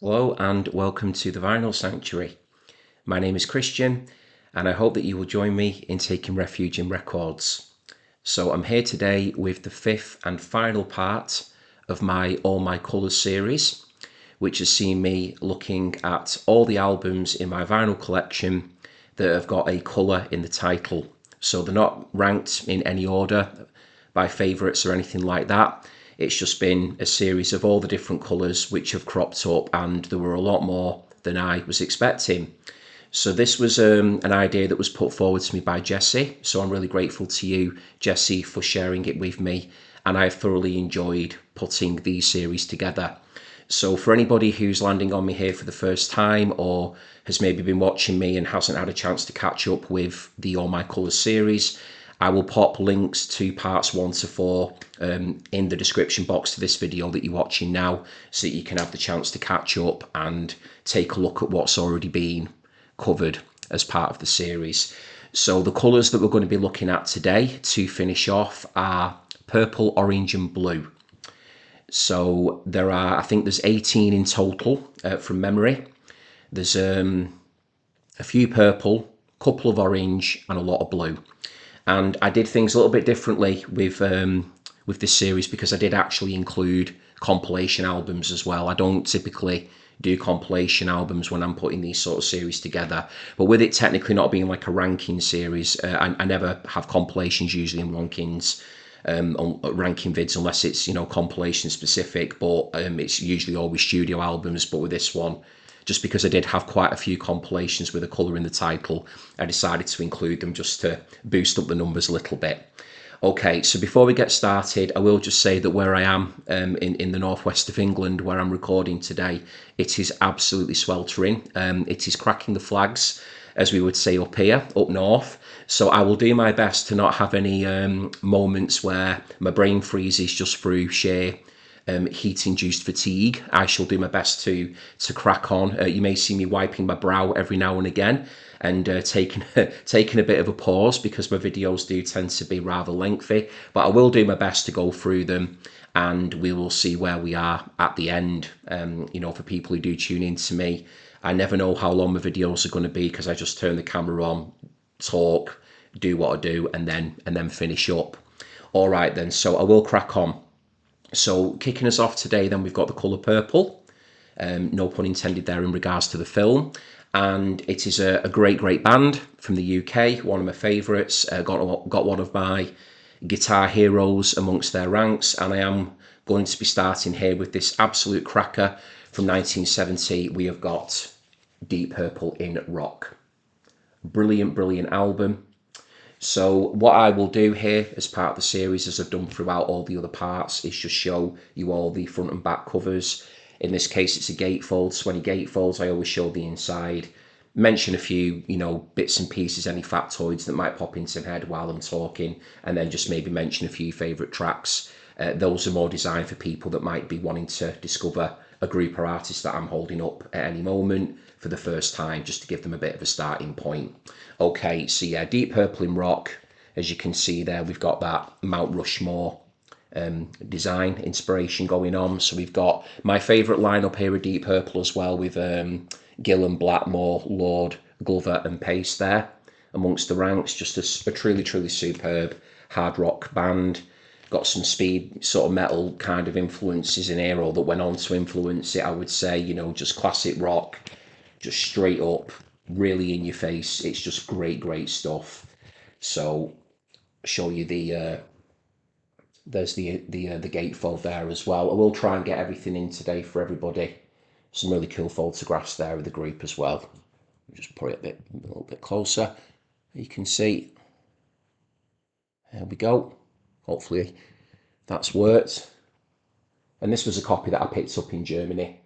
Hello and welcome to the Vinyl Sanctuary. My name is Christian and I hope that you will join me in taking refuge in records. So I'm here today with the fifth and final part of my All My Colours series, which has seen me looking at all the albums in my vinyl collection that have got a colour in the title. So they're not ranked in any order by favourites or anything like that. It's just been a series of all the different colours which have cropped up, and there were a lot more than I was expecting. So this was an idea that was put forward to me by Jesse. So I'm really grateful to you, Jesse, for sharing it with me. And I've thoroughly enjoyed putting these series together. So for anybody who's landing on me here for the first time, or has maybe been watching me and hasn't had a chance to catch up with the All My Colours series, I will pop links to parts 1 to 4 in the description box to this video that you're watching now, so that you can have the chance to catch up and take a look at what's already been covered as part of the series. So the colours that we're going to be looking at today to finish off are purple, orange and blue. So there are, I think there's 18 in total from memory. There's a few purple, couple of orange and a lot of blue. And I did things a little bit differently with this series because I did actually include compilation albums as well. I don't typically do compilation albums when I'm putting these sort of series together, but with it technically not being like a ranking series, I never have compilations usually in rankings. Ranking vids unless it's compilation specific, but it's usually always studio albums. But with this one, just because I did have quite a few compilations with a colour in the title, I decided to include them just to boost up the numbers a little bit. Okay, so before we get started, I will just say that where I am in the northwest of England, where I'm recording today, it is absolutely sweltering. It is cracking the flags, as we would say up here, up north. So I will do my best to not have any moments where my brain freezes just through sheer heat-induced fatigue. I shall do my best to crack on. You may see me wiping my brow every now and again and taking a bit of a pause because my videos do tend to be rather lengthy. But I will do my best to go through them, and we will see where we are at the end. For people who do tune in to me, I never know how long my videos are going to be because I just turn the camera on, talk, do what I do, and then finish up. All right then, so I will crack on. So kicking us off today, then we've got the colour purple. No pun intended there in regards to the film. And it is a great band from the UK, one of my favourites. Got one of my guitar heroes amongst their ranks, and I am going to be starting here with this absolute cracker from 1970. We have got Deep Purple in Rock. Brilliant album. So what I will do here as part of the series, as I've done throughout all the other parts, is just show you all the front and back covers. In this case, it's a gatefold, so any gatefolds, I always show the inside. Mention a few, bits and pieces, any factoids that might pop into my head while I'm talking, and then just maybe mention a few favourite tracks. Those are more designed for people that might be wanting to discover a group or artist that I'm holding up at any moment for the first time, just to give them a bit of a starting point. Okay, so yeah, Deep Purple in Rock. As you can see there, we've got that Mount Rushmore design inspiration going on. So we've got my favourite lineup here of Deep Purple as well, with Gillan, Blackmore, Lord, Glover and Pace there amongst the ranks. Just a truly superb hard rock band. Got some speed sort of metal kind of influences in here, or that went on to influence it, I would say. Just classic rock, just straight up, really in your face. It's just great stuff. So show you there's the gatefold there as well. I will try and get everything in today for everybody. Some really cool photographs there of the group as well. Just put it a little bit closer. You can see. There we go. Hopefully that's worked. And this was a copy that I picked up in Germany.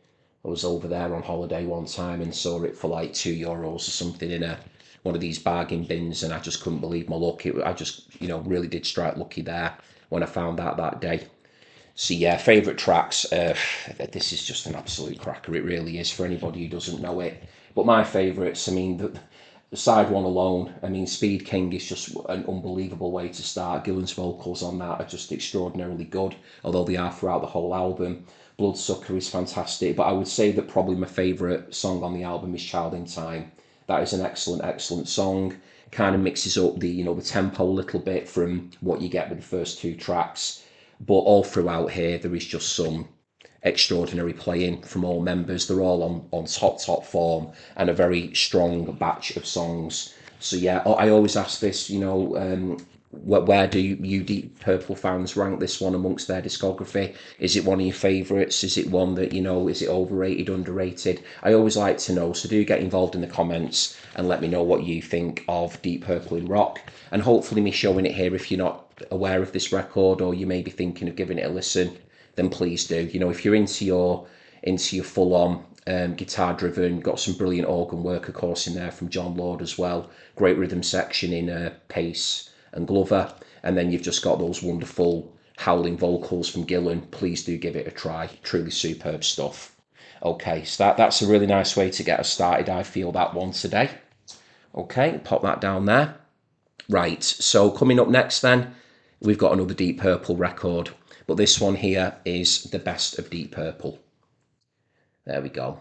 I was over there on holiday one time and saw it for like €2 or something in one of these bargain bins, and I just couldn't believe my luck. I just really did strike lucky there when I found that day. So yeah, favourite tracks. This is just an absolute cracker. It really is, for anybody who doesn't know it. But my favourites, the side one alone, Speed King is just an unbelievable way to start. Gillan's vocals on that are just extraordinarily good, although they are throughout the whole album. Bloodsucker is fantastic, but I would say that probably my favourite song on the album is Child in Time. That is an excellent song. Kind of mixes up the the tempo a little bit from what you get with the first two tracks, but all throughout here there is just some extraordinary playing from all members. They're all on top form and a very strong batch of songs. So yeah, I always ask this, where do you Deep Purple fans rank this one amongst their discography? Is it one of your favourites? Is it one that, is it overrated, underrated? I always like to know, so do get involved in the comments and let me know what you think of Deep Purple in rock. And hopefully me showing it here, if you're not aware of this record or you may be thinking of giving it a listen, then please do. If you're into your full-on guitar driven, got some brilliant organ work, of course, in there from John Lord as well. Great rhythm section in Pace and Glover, and then you've just got those wonderful howling vocals from Gillan. Please do give it a try. Truly superb stuff. Okay, so that's a really nice way to get us started. I feel that one today. Okay, pop that down there. Right, so coming up next then, we've got another Deep Purple record, but this one here is the best of Deep Purple. There we go.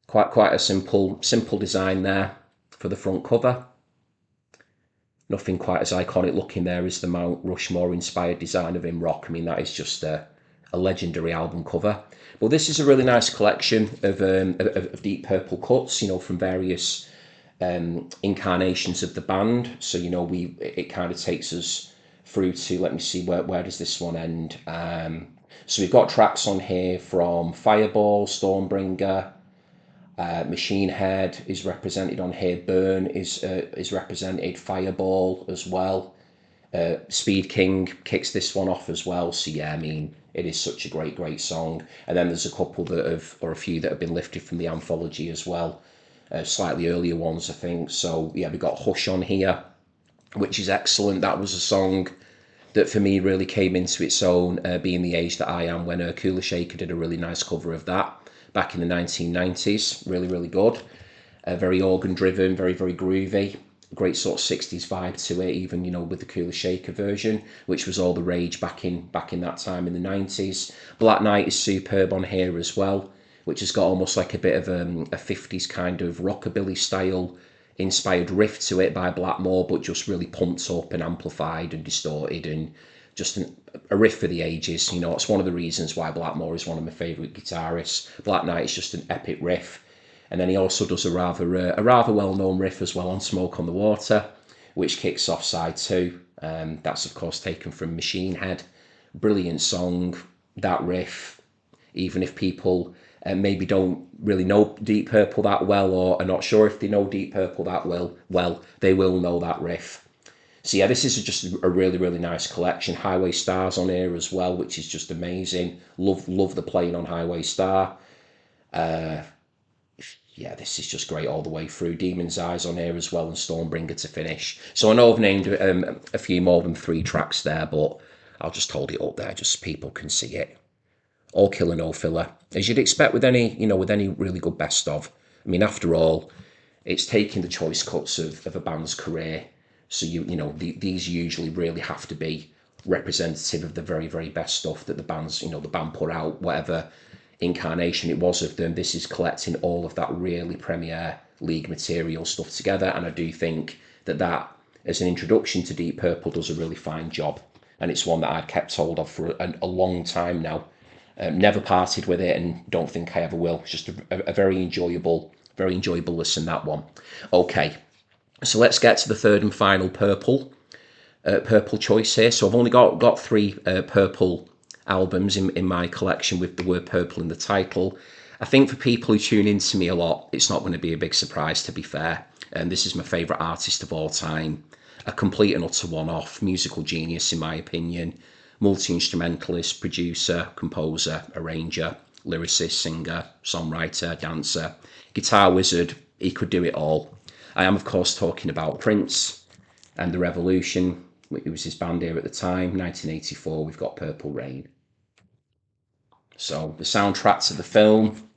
Quite a simple design there for the front cover. Nothing quite as iconic looking there as the Mount Rushmore inspired design of In Rock. I mean, that is just a legendary album cover. Well, this is a really nice collection of Deep Purple cuts, from various incarnations of the band. So, it kind of takes us through to, let me see, where does this one end? So we've got tracks on here from Fireball, Stormbringer, Machine Head is represented on here. Burn is represented. Fireball as well. Speed King kicks this one off as well. So yeah, I mean, it is such a great song. And then there's a couple or a few that have been lifted from the anthology as well. Slightly earlier ones, I think. So yeah, we got Hush on here, which is excellent. That was a song that for me really came into its own, being the age that I am, when Kula Shaker did a really nice cover of that back in the 1990s. Really good. Very organ driven, very groovy. Great sort of 60s vibe to it, even with the Kula Shaker version, which was all the rage back in that time in the 90s. Black Knight is superb on here as well, which has got almost like a bit of a 50s kind of rockabilly style inspired riff to it by Blackmore, but just really pumped up and amplified and distorted, and just a riff for the ages. It's one of the reasons why Blackmore is one of my favourite guitarists. Black Knight is just an epic riff. And then he also does a rather well-known riff as well on Smoke on the Water, which kicks off side 2. That's of course taken from Machine Head. Brilliant song, that riff. Even if people maybe don't really know Deep Purple that well, or are not sure if they know Deep Purple that well, they will know that riff. So yeah, this is just a really nice collection. Highway Star's on here as well, which is just amazing. Love the playing on Highway Star. Yeah, this is just great all the way through. Demon's Eyes on here as well, and Stormbringer to finish. So I know I've named a few more than 3 tracks there, but I'll just hold it up there just so people can see it. All killer, no filler, as you'd expect with any really good best of. I mean, after all, it's taking the choice cuts of a band's career. So these usually really have to be representative of the very best stuff that the band put out, whatever incarnation it was of them. This is collecting all of that really Premier League material stuff together, and I do think that as an introduction to Deep Purple does a really fine job, and it's one that I'd kept hold of for a long time now. Never parted with it, and don't think I ever will. It's just a very enjoyable listen, that one. Okay, so let's get to the third and final purple choice here. So I've only got 3 purple albums in my collection with the word purple in the title. I think for people who tune into me a lot, it's not going to be a big surprise, to be fair. And this is my favourite artist of all time. A complete and utter one-off, musical genius in my opinion. Multi-instrumentalist, producer, composer, arranger, lyricist, singer, songwriter, dancer, guitar wizard. He could do it all. I am, of course, talking about Prince and The Revolution. It was his band here at the time. 1984, we've got Purple Rain. So the soundtrack to the film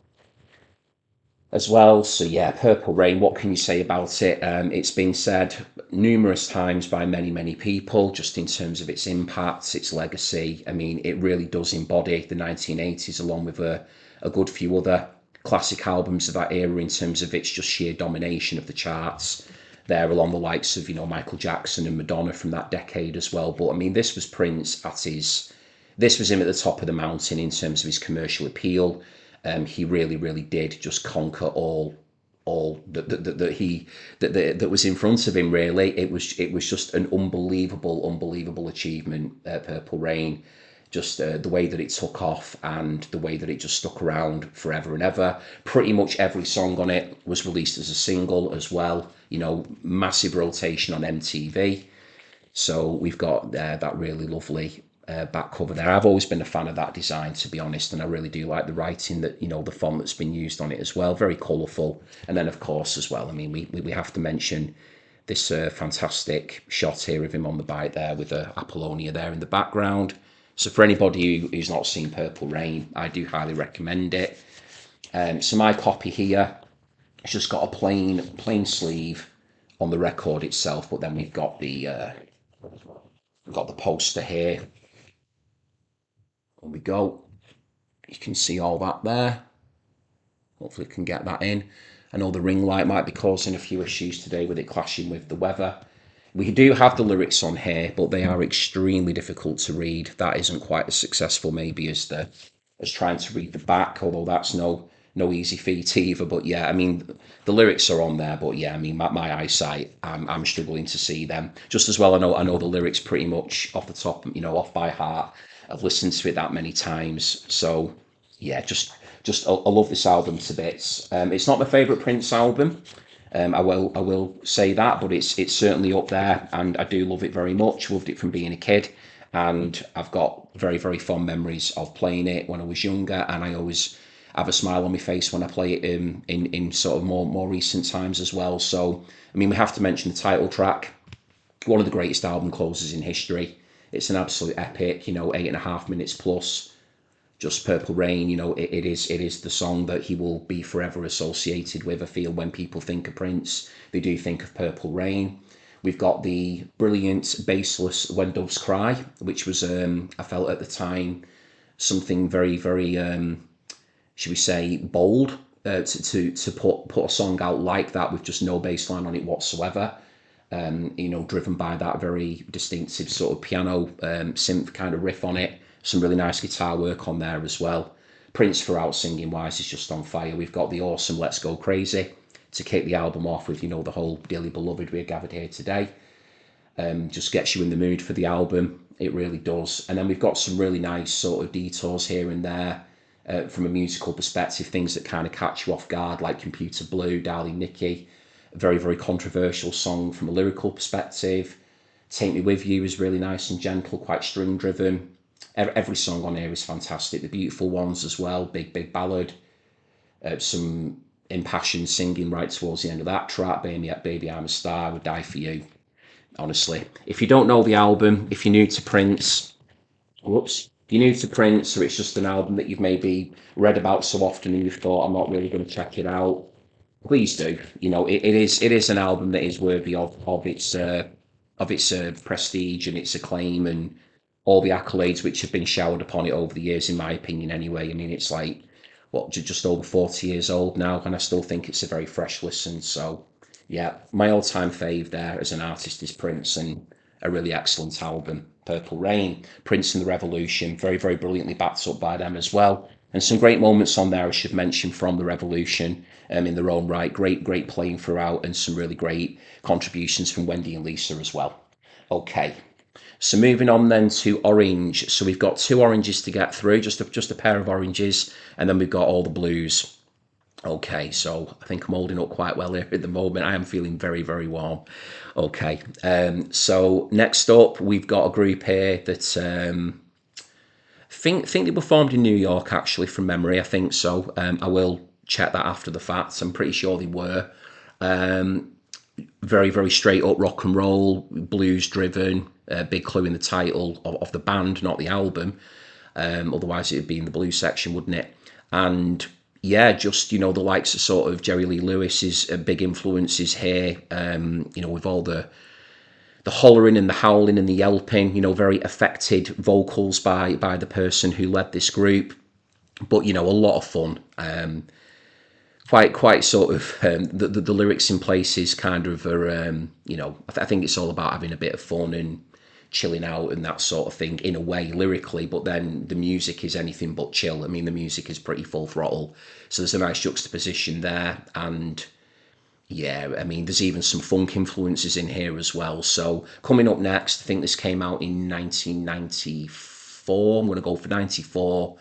as well. So yeah, Purple Rain, what can you say about it? It's been said numerous times by many people, just in terms of its impact, its legacy. I mean, it really does embody the 1980s, along with a good few other classic albums of that era, in terms of its just sheer domination of the charts there, along the likes of, Michael Jackson and Madonna from that decade as well. But I mean, this was Prince at his this was him at the top of the mountain in terms of his commercial appeal. He really did just conquer all that was in front of him. Really, it was just an unbelievable achievement. Purple Rain, just the way that it took off and the way that it just stuck around forever and ever. Pretty much every song on it was released as a single as well. Massive rotation on MTV. So we've got that really lovely back cover there. I've always been a fan of that design, to be honest, and I really do like the writing that, the font that's been used on it as well. Very colourful. And then, of course, as well, I mean, we have to mention this fantastic shot here of him on the bike there with Apollonia there in the background. So for anybody who's not seen Purple Rain, I do highly recommend it. So my copy here, it's just got a plain sleeve on the record itself, but then we've got the poster here. There we go. You can see all that there. Hopefully we can get that in. I know the ring light might be causing a few issues today with it clashing with the weather. We do have the lyrics on here, but they are extremely difficult to read. That isn't quite as successful maybe as trying to read the back, although that's no easy feat either. But yeah, I mean, the lyrics are on there, but yeah, I mean, my eyesight, I'm struggling to see them. Just as well, I know the lyrics pretty much off the top, off by heart. I've listened to it that many times, so yeah, just I love this album to bits. It's not my favourite Prince album. I will say that, but it's certainly up there, and I do love it very much. Loved it from being a kid, and I've got very fond memories of playing it when I was younger, and I always have a smile on my face when I play it in sort of more recent times as well. So I mean, we have to mention the title track, one of the greatest album closers in history. It's an absolute epic, 8.5 minutes plus. Just Purple Rain, it is the song that he will be forever associated with. I feel when people think of Prince, they do think of Purple Rain. We've got the brilliant bassless When Doves Cry, which was, I felt at the time, something very, should we say, bold, to put a song out like that with just no bass line on it whatsoever. Driven by that very distinctive sort of piano synth kind of riff on it. Some really nice guitar work on there as well. Prince throughout singing wise is just on fire. We've got the awesome Let's Go Crazy to kick the album off with, the whole Dearly Beloved We're Gathered Here Today. Just gets you in the mood for the album. It really does. And then we've got some really nice sort of detours here and there from a musical perspective, things that kind of catch you off guard, like Computer Blue, Darling Nikki. A very controversial song from a lyrical perspective. Take Me With You is really nice and gentle, quite string driven. Every song on here is fantastic. The Beautiful Ones as well, big ballad. Some impassioned singing right towards the end of that track. Baby I'm a Star, I Would Die For You. Honestly, if you don't know the album, if you're new to Prince, if you're new to Prince, or it's just an album that you've maybe read about so often and you've thought, I'm not really going to check it out, please do. It is an album that is worthy of its prestige and its acclaim and all the accolades which have been showered upon it over the years, in my opinion. Anyway, I mean, it's like just over 40 years old now, and I still think it's a very fresh listen. So yeah, my all-time fave there as an artist is Prince, and a really excellent album, Purple Rain. Prince and the Revolution, very brilliantly backed up by them as well. And some great moments on there, I should mention, from the Revolution in their own right. Great playing throughout, and some really great contributions from Wendy and Lisa as well. Okay, so moving on then to Orange. So we've got two oranges to get through, just a pair of oranges, and then we've got all the blues. Okay, so I think I'm holding up quite well here at the moment. I am feeling very warm. Okay, so next up we've got a group here that think they were formed in New York, actually, from memory. I think so. I will check that after the fact. I'm pretty sure they were. Very straight up rock and roll, blues driven. Big clue in the title of the band, not the album. Otherwise it would be in the blues section, wouldn't it? And yeah, just the likes of sort of Jerry Lee Lewis's big influences here. With all the hollering and the howling and the yelping, very affected vocals by the person who led this group. But a lot of fun. Quite sort of the lyrics in places kind of are. I think it's all about having a bit of fun and chilling out and that sort of thing in a way lyrically, but then the music is anything but chill. I mean, the music is pretty full throttle, so there's a nice juxtaposition there. And yeah, I mean, there's even some funk influences in here as well. So coming up next, I think this came out in 1994. I'm going to go for 94.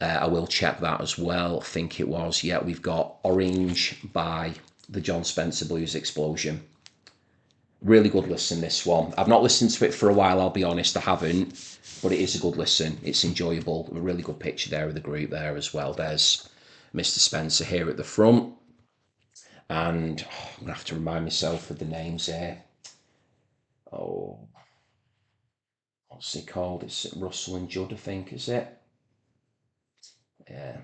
I will check that as well. I think it was. Yeah, we've got Orange by the John Spencer Blues Explosion. Really good listen, this one. I've not listened to it for a while, I'll be honest, I haven't. But it is a good listen. It's enjoyable. A really good picture there of the group there as well. There's Mr. Spencer here at the front. And I'm going to have to remind myself of the names here. Oh, what's he called? It's Russell and Judd, I think, is it? Yeah.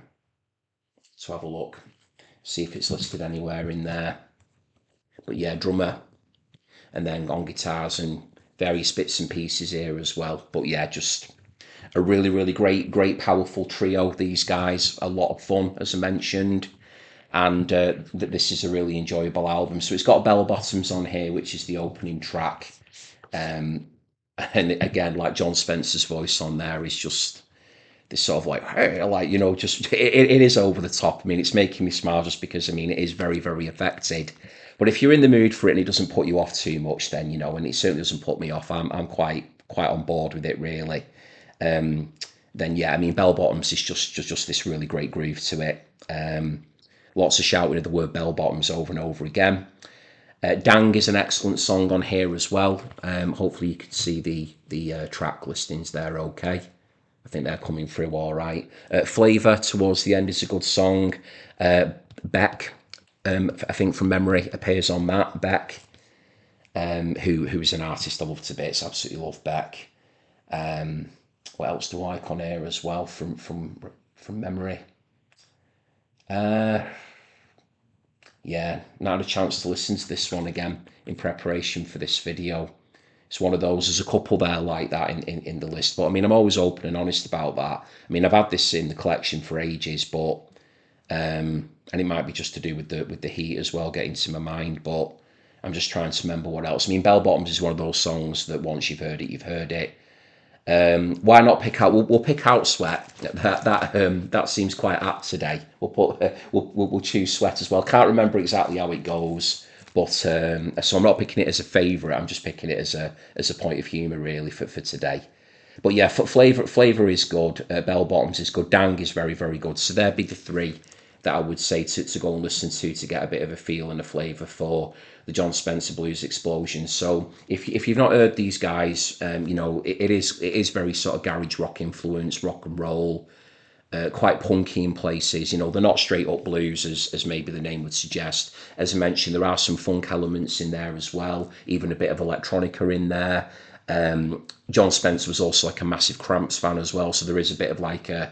So have a look. See if it's listed anywhere in there. But yeah, drummer. And then on guitars and various bits and pieces here as well. But yeah, just a really, really great, powerful trio. These guys, a lot of fun, as I mentioned. And this is a really enjoyable album. So it's got Bell Bottoms on here, which is the opening track. And again, like John Spencer's voice on there is just this sort of like, hey, like, just it is over the top. I mean, it's making me smile just because, I mean, it is very, very affected. But if you're in the mood for it and it doesn't put you off too much, then, and it certainly doesn't put me off, I'm quite on board with it, really. Then yeah, I mean, Bell Bottoms is just this really great groove to it. Lots of shouting of the word bell bottoms over and over again. Dang is an excellent song on here as well. Hopefully you can see the track listings there okay. I think they're coming through all right. Flavour towards the end is a good song. Beck, I think from memory, appears on that. Beck, who is an artist I love to bits. Absolutely love Beck. What else do I like on here as well from memory? Yeah, not had a chance to listen to this one again in preparation for this video. It's one of those, there's a couple there like that in the list. But I mean, I'm always open and honest about that. I mean, I've had this in the collection for ages, but and it might be just to do with the heat as well, getting to my mind, but I'm just trying to remember what else. I mean, Bell Bottoms is one of those songs that once you've heard it, you've heard it. Why not pick out? We'll pick out Sweat. That seems quite apt today. We'll choose Sweat as well. Can't remember exactly how it goes, but so I'm not picking it as a favourite. I'm just picking it as a point of humour really for today. But yeah, flavour is good. Bell Bottoms is good. Dang is very, very good. So there'd be the three that I would say to go and listen to get a bit of a feel and a flavour for the John Spencer Blues Explosion. So if you've not heard these guys, it is very sort of garage rock influence, rock and roll, quite punky in places. They're not straight up blues as maybe the name would suggest. As I mentioned, there are some funk elements in there as well, even a bit of electronica in there. John Spencer was also like a massive Cramps fan as well, so there is a bit of like a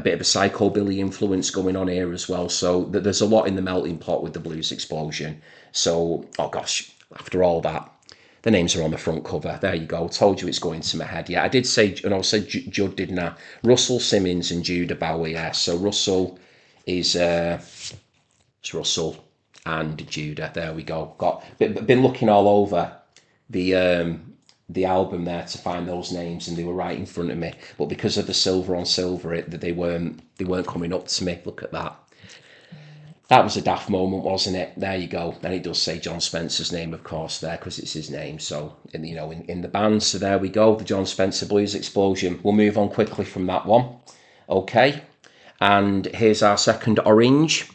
bit of a psychobilly influence going on here as well. So there's a lot in the melting pot with the Blues Explosion. So, oh gosh, after all that, the names are on the front cover. There you go. Told you it's going to my head. Yeah, I did say, and I said Judd, didn't I? Russell Simmons and Judah Bowie. Yeah, so Russell is it's Russell and Judah. There we go. Been looking all over the album there to find those names, and they were right in front of me. But because of the silver on silver, they weren't coming up to me. Look at that. That was a daft moment, wasn't it? There you go. And it does say John Spencer's name, of course, there, because it's his name. So, in the band. So there we go, the John Spencer Blues Explosion. We'll move on quickly from that one. Okay. And here's our second Orange.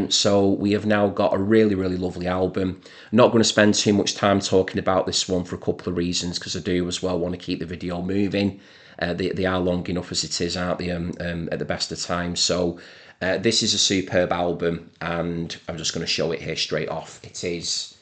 So we have now got a really, really lovely album. Not going to spend too much time talking about this one for a couple of reasons, because I do as well want to keep the video moving. They are long enough as it is, aren't they, at the best of times. So this is a superb album, and I'm just going to show it here straight off. It is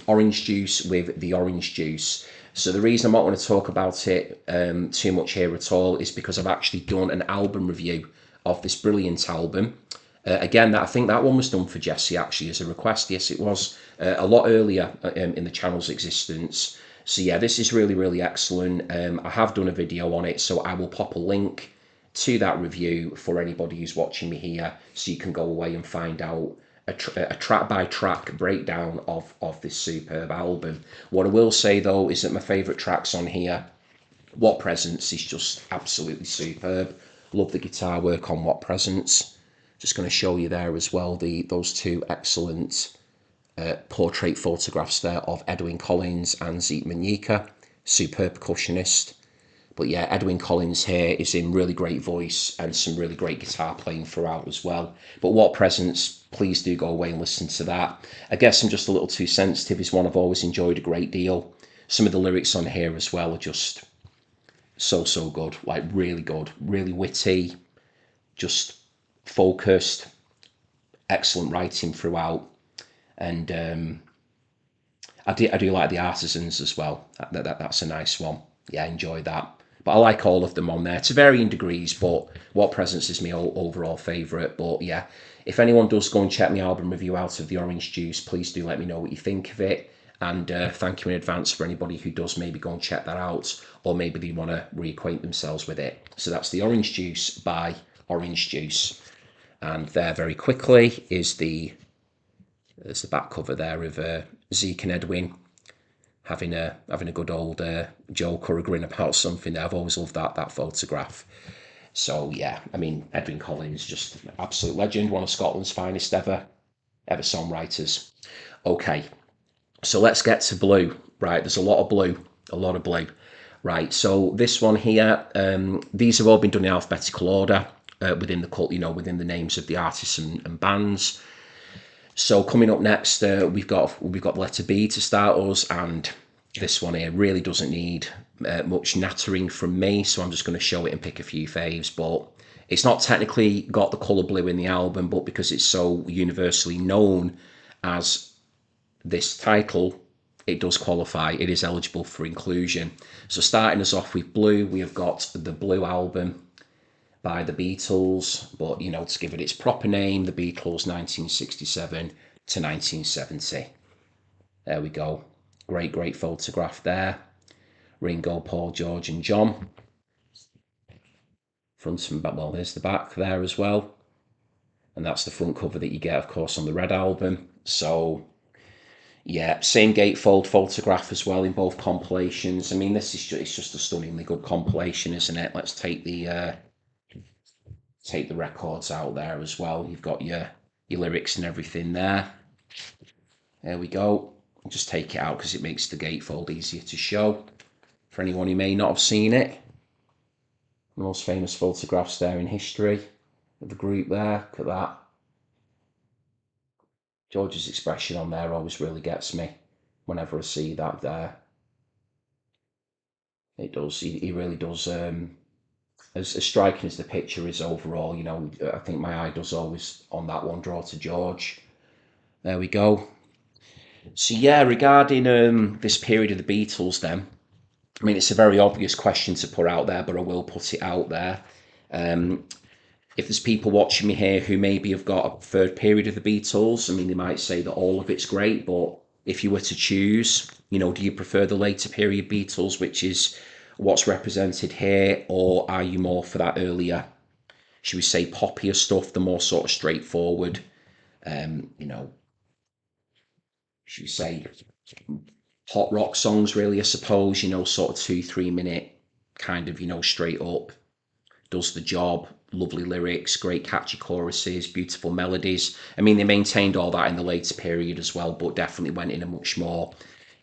orange juice with the orange juice. So the reason I'm not going to talk about it too much here at all is because I've actually done an album review of this brilliant album. Again, I think that one was done for Jesse actually as a request. Yes, it was a lot earlier in the channel's existence. So yeah, this is really, really excellent. I have done a video on it, so I will pop a link to that review for anybody who's watching me here, so you can go away and find out a track by track breakdown of this superb album. What I will say though is that my favourite tracks on here, What Presents, is just absolutely superb. Love the guitar work on What Presents. Just going to show you there as well those two excellent portrait photographs there of Edwyn Collins and Zeke Manyika, superb percussionist. But yeah, Edwyn Collins here is in really great voice and some really great guitar playing throughout as well. But What Presents, please do go away and listen to that. I guess I'm just a little too sensitive. It's one I've always enjoyed a great deal. Some of the lyrics on here as well are just so good, like really good, really witty, just focused, excellent writing throughout. And I do like the Artisans as well. That's a nice one. Yeah, I enjoy that. But I like all of them on there to varying degrees, but What Presents is my overall favourite. But yeah, if anyone does go and check my album review out of the Orange Juice, please do let me know what you think of it. And thank you in advance for anybody who does maybe go and check that out, or maybe they want to reacquaint themselves with it. So that's the Orange Juice by Orange Juice. And there very quickly is there's the back cover there of Zeke and Edwyn having a good old joke or a grin about something. I've always loved that photograph. So yeah, I mean, Edwyn Collins, just an absolute legend, one of Scotland's finest ever songwriters. Okay, so let's get to Blue. Right, there's a lot of blue. Right, so this one here, these have all been done in alphabetical order within the names of the artists and bands. So coming up next, we've got the letter B to start us, and this one here really doesn't need much nattering from me, so I'm just going to show it and pick a few faves. But it's not technically got the colour blue in the album, but because it's so universally known as this title, it does qualify. It is eligible for inclusion. So starting us off with Blue, we have got the Blue Album by the Beatles, but to give it its proper name, the Beatles 1967 to 1970. There we go. Great photograph there. Ringo, Paul, George and John. Front and back, well, there's the back there as well. And that's the front cover that you get, of course, on the Red Album. So yeah, same gatefold photograph as well in both compilations. I mean, it's just a stunningly good compilation, isn't it? Let's take the records out there as well. You've got your lyrics and everything there. There we go. I'll just take it out because it makes the gatefold easier to show for anyone who may not have seen it. The most famous photographs there in history of the group there. Look at that. George's expression on there always really gets me whenever I see that there. It does. He really does. As striking as the picture is overall, I think my eye does always on that one draw to George. There we go. So yeah, regarding this period of the Beatles then, I mean, it's a very obvious question to put out there, but I will put it out there. If there's people watching me here who maybe have got a preferred period of the Beatles, I mean, they might say that all of it's great, but if you were to choose, do you prefer the later period Beatles, which is what's represented here, or are you more for that earlier, should we say, poppier stuff, the more sort of straightforward, should we say, hot rock songs, really, I suppose, sort of 2-3 minute kind of, straight up, does the job, lovely lyrics, great catchy choruses, beautiful melodies. I mean, they maintained all that in the later period as well, but definitely went in a much more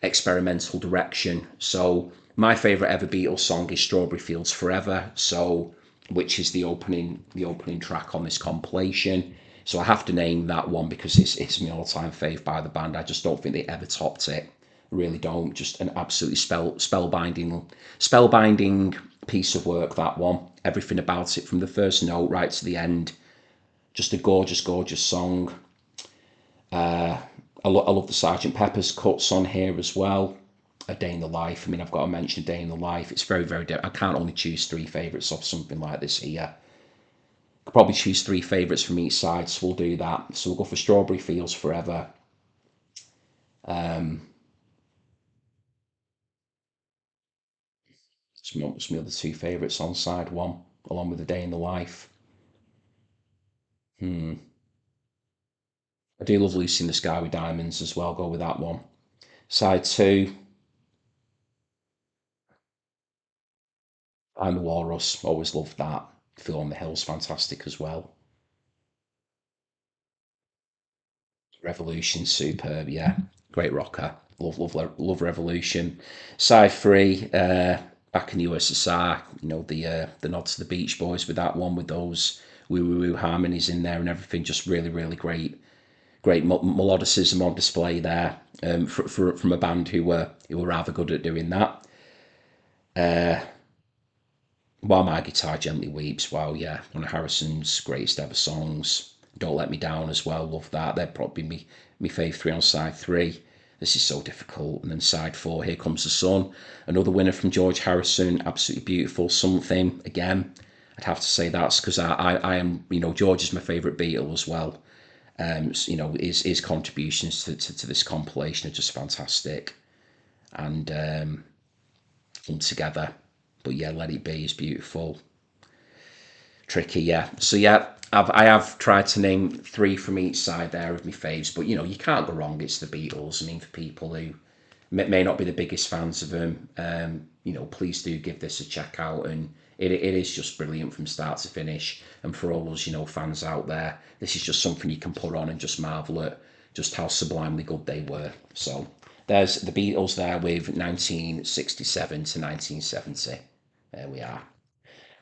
experimental direction. So my favourite ever Beatles song is Strawberry Fields Forever, which is the opening track on this compilation. So I have to name that one because it's my all-time fave by the band. I just don't think they ever topped it. Really don't. Just an absolutely spellbinding piece of work, that one. Everything about it, from the first note right to the end. Just a gorgeous song. I love the Sgt. Pepper's cuts on here as well. A Day in the Life. I mean, I've got to mention A Day in the Life. It's very, very I can't only choose 3 favourites of something like this here. Could probably choose three favourites from each side, so we'll do that. So we'll go for Strawberry Fields Forever. Um, it's my other two favourites on side one, along with A Day in the Life. Hmm. I do love Lucy in the Sky with Diamonds as well. Go with that one. Side two, I'm the Walrus. Always loved that. Phil on the Hill's fantastic as well. Revolution, superb. Yeah, great rocker. Love Revolution. Side three, back in the USSR. The nod to the Beach Boys with that one, with those woo woo woo harmonies in there and everything. Just really really great melodicism on display there, from a band who were rather good at doing that. While My Guitar Gently Weeps, wow, yeah, one of Harrison's greatest ever songs. Don't Let Me Down as well, love that. They'd probably be me fave three on side three. This is so difficult. And then side four, Here Comes the Sun. Another winner from George Harrison, absolutely beautiful. Something, again, I'd have to say that's because I am, George is my favourite Beatle as well. His contributions to this compilation are just fantastic. And Come Together. But yeah, Let It Be is beautiful. Tricky, yeah. So yeah, I have tried to name three from each side there of my faves, but you can't go wrong. It's the Beatles. I mean, for people who may not be the biggest fans of them, please do give this a check out, and it is just brilliant from start to finish. And for all those fans out there, this is just something you can put on and just marvel at just how sublimely good they were. So there's the Beatles there with 1967 to 1970. There we are.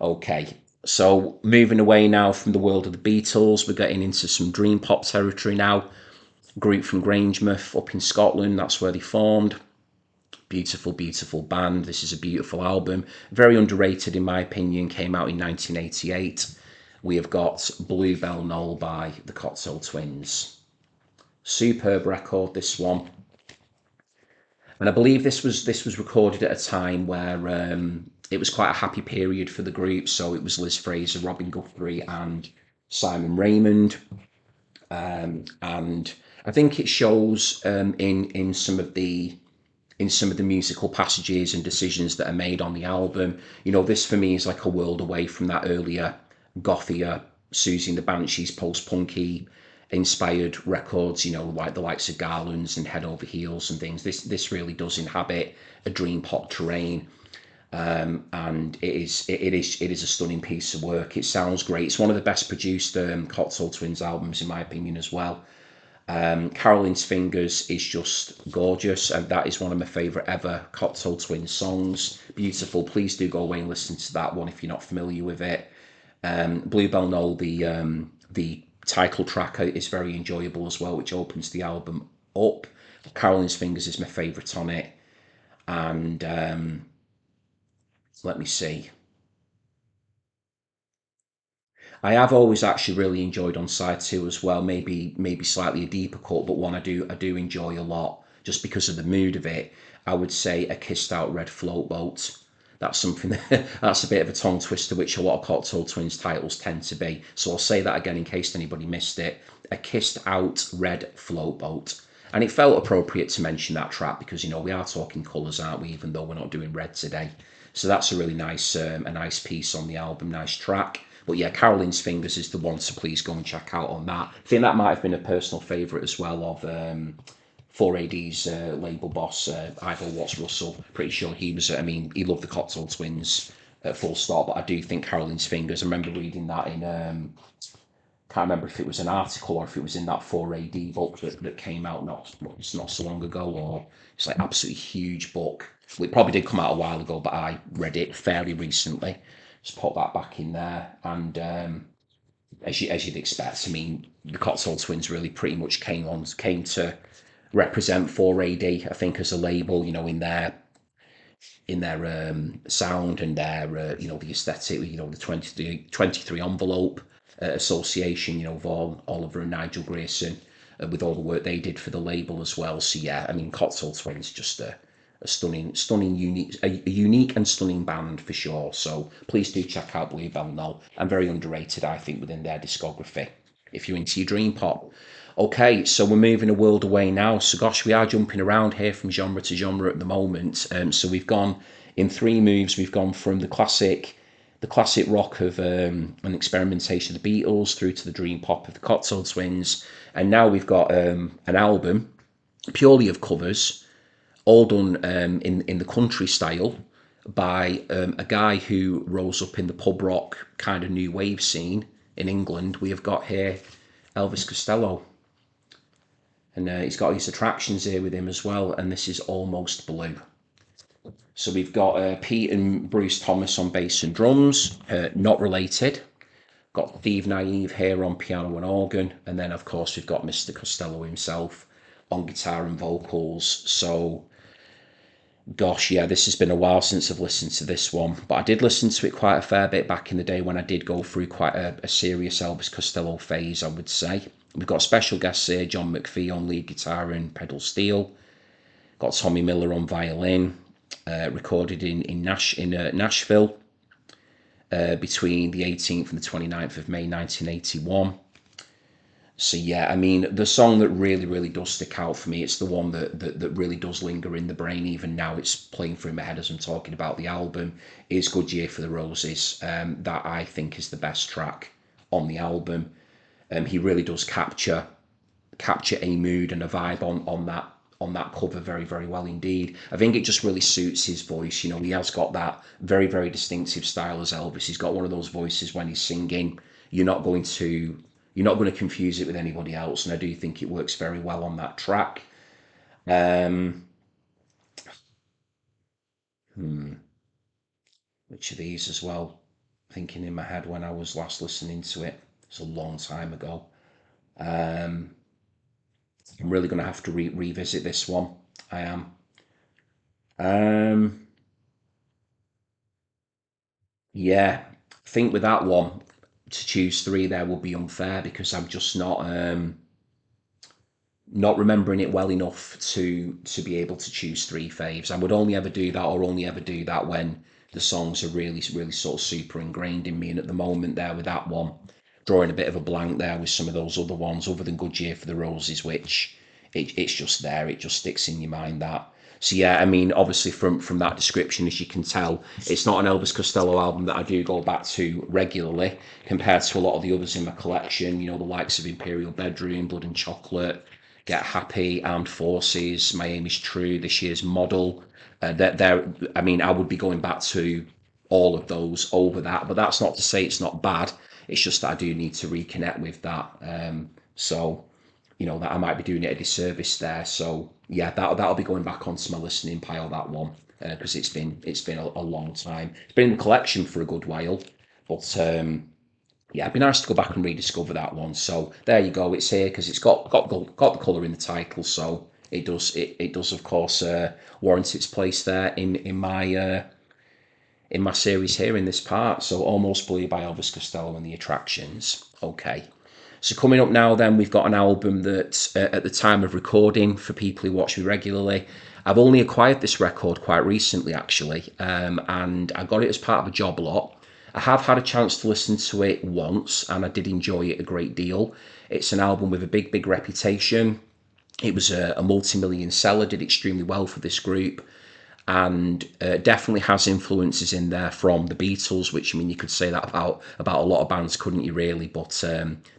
Okay, so moving away now from the world of the Beatles, we're getting into some dream pop territory now. Group from Grangemouth up in Scotland, that's where they formed. Beautiful, beautiful band. This is a beautiful album. Very underrated, in my opinion. Came out in 1988. We have got Bluebell Knoll by the Cotswold Twins. Superb record, this one. And I believe this was recorded at a time where it was quite a happy period for the group. So it was Liz Fraser, Robin Guthrie, and Simon Raymond. And I think it shows in some of the musical passages and decisions that are made on the album. This for me is like a world away from that earlier gothier Susie and the Banshees post-punky inspired records, like the likes of Garland's and Head Over Heels and things. This really does inhabit a dream pop terrain. And it is a stunning piece of work. It sounds great. It's one of the best produced Cotswold Twins albums in my opinion as well. Caroline's Fingers is just gorgeous, and that is one of my favourite ever Cotswold Twins songs. Beautiful. Please do go away and listen to that one if you're not familiar with it. Bluebell Knoll, the title track, is very enjoyable as well, which opens the album up. Caroline's Fingers is my favourite on it, and let me see. I have always actually really enjoyed on side two as well. Maybe slightly a deeper cut, but one I do enjoy a lot just because of the mood of it. I would say A Kissed Out Red Float Boat. That's something that's a bit of a tongue twister, which a lot of Cotswold Twins titles tend to be. So I'll say that again in case anybody missed it. A Kissed Out Red Float Boat. And it felt appropriate to mention that track because we are talking colours, aren't we? Even though we're not doing red today. So that's a really nice piece on the album, nice track. But yeah, Caroline's Fingers is the one to please go and check out on that. I think that might have been a personal favourite as well of 4AD's label boss, Ivor Watts Russell. Pretty sure he was, he loved the Cotswold Twins full stop, but I do think Caroline's Fingers, I remember reading that in, can't remember if it was an article or if it was in that 4AD book that came out not so long ago, or it's like absolutely huge book. Well, it probably did come out a while ago, but I read it fairly recently. Just put that back in there, and as you'd expect, the Cotswold Twins really pretty much came to represent 4AD, I think, as a label, in their sound and their the aesthetic, the 23 envelope association, of Oliver and Nigel Grayson, with all the work they did for the label as well. So yeah, Cotswold Twins just a a stunning, unique, a unique and stunning band for sure. So please do check out Bluebell Knoll, and very underrated, I think, within their discography. If you're into your dream pop. Okay, so we're moving a world away now. So gosh, we are jumping around here from genre to genre at the moment. So we've gone in three moves. We've gone from the classic rock of an experimentation of the Beatles through to the dream pop of the Cocktail Twins, and now we've got an album purely of covers, all done in the country style by a guy who rose up in the pub rock kind of new wave scene in England. We have got here Elvis Costello, and he's got his attractions here with him as well, and this is Almost Blue. So we've got Pete and Bruce Thomas on bass and drums, not related. Got Steve Naive here on piano and organ, and then of course we've got Mr. Costello himself on guitar and vocals. So gosh, yeah, this has been a while since I've listened to this one, but I did listen to it quite a fair bit back in the day when I did go through quite a serious Elvis Costello phase, I would say. We've got special guests here, John McPhee on lead guitar and pedal steel. Got Tommy Miller on violin, recorded in Nashville between the 18th and the 29th of May 1981. So yeah, I mean, the song that really does stick out for me, it's the one that really does linger in the brain. Even now it's playing through my head as I'm talking about the album, is Good Year for the Roses. That I think is the best track on the album. He really does capture a mood and a vibe on that cover very well indeed. I think it just really suits his voice. You know, he has got that very distinctive style as Elvis. He's got one of those voices when he's singing. You're not going to confuse it with anybody else, and I do think it works very well on that track. Um, which of these as well? Thinking in my head when I was last listening to it. It's a long time ago. Um, I'm really going to have to revisit this one. I am. Um, yeah, I think with that one, to choose three there would be unfair because I'm just not remembering it well enough to be able to choose three faves. I would only ever do that, or only ever do that when the songs are really sort of super ingrained in me. And at the moment, there with that one, drawing a bit of a blank there with some of those other ones, other than Good Year for the Roses, which it's just there. It just sticks in your mind that. So yeah, I mean, obviously from that description, as you can tell, it's not an Elvis Costello album that I do go back to regularly compared to a lot of the others in my collection. You know, the likes of Imperial Bedroom, Blood and Chocolate, Get Happy, Armed Forces, My Aim Is True, this year's Model. I mean, I would be going back to all of those over that, but that's not to say it's not bad. It's just that I do need to reconnect with that. So, you know, that I might be doing it a disservice there. So yeah, that'll be going back onto my listening pile, that one, because it's been a long time. It's been in the collection for a good while, but yeah, it'd be nice to go back and rediscover that one. So there you go. It's here because it's got the colour in the title, so it does of course warrant its place there in my series here in this part. So Almost Blue by Elvis Costello and the Attractions. Okay. So coming up now, then we've got an album that, at the time of recording, for people who watch me regularly, I've only acquired this record quite recently, actually, and I got it as part of a job lot. I have had a chance to listen to it once, and I did enjoy it a great deal. It's an album with a big reputation. It was a multi-million seller, did extremely well for this group, and definitely has influences in there from the Beatles, which, I mean, you could say that about a lot of bands, couldn't you really? But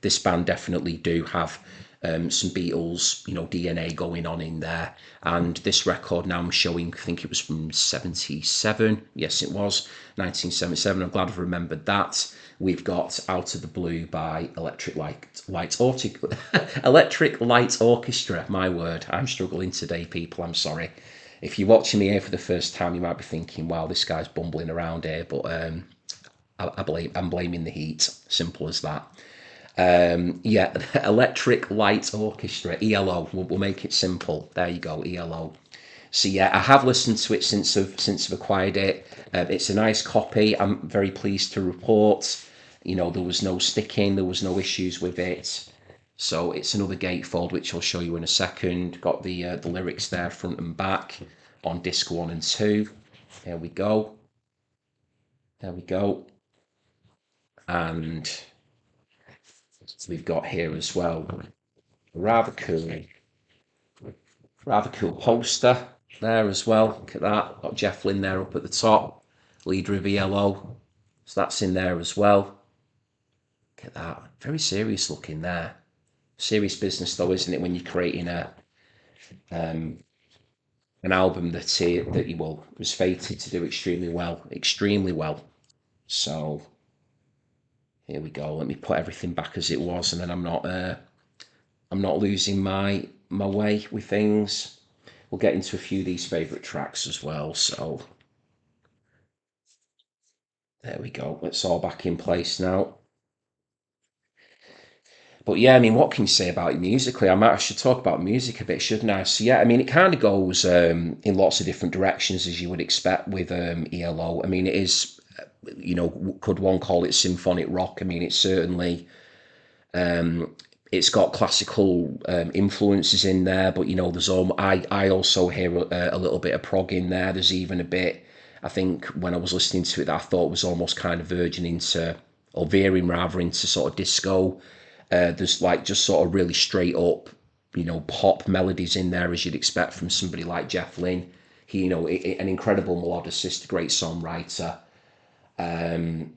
this band definitely do have some Beatles, you know, DNA going on in there. And this record now I'm showing, I think it was from 77. Yes, it was 1977. I'm glad I've remembered that. We've got Out of the Blue by Electric Light Orchestra. My word, I'm struggling today, people. I'm sorry. If you're watching me here for the first time, you might be thinking, wow, this guy's bumbling around here, but I'm blaming the heat. Simple as that. Yeah, Electric Light Orchestra, ELO. We'll make it simple. There you go, ELO. So yeah, I have listened to it since I've acquired it. It's a nice copy. I'm very pleased to report. You know, there was no sticking, there was no issues with it. So it's another gatefold, which I'll show you in a second. Got the lyrics there, front and back. on disc 1 and 2. There we go. There we go. And we've got here as well a rather cool poster there as well. Look at that. Got Jeff Lynne there up at the top, leader of ELO. So that's in there as well. Look at that. Very serious looking there. Serious business though, isn't it, when you're creating an album that you was fated to do extremely well. So here we go. Let me put everything back as it was, and then I'm not losing my way with things. We'll get into a few of these favourite tracks as well. So there we go. It's all back in place now. But yeah, I mean, what can you say about it musically? I should talk about music a bit, shouldn't I? So yeah, I mean, it kind of goes in lots of different directions as you would expect with ELO. I mean, it is, could one call it symphonic rock? I mean, it's certainly it's got classical influences in there, but there's I also hear a little bit of prog in there. There's even a bit, I think, when I was listening to it, that I thought was almost kind of verging into, or veering rather into sort of disco. There's like just sort of really straight up, pop melodies in there as you'd expect from somebody like Jeff Lynne. He, an incredible melodicist, a great songwriter, and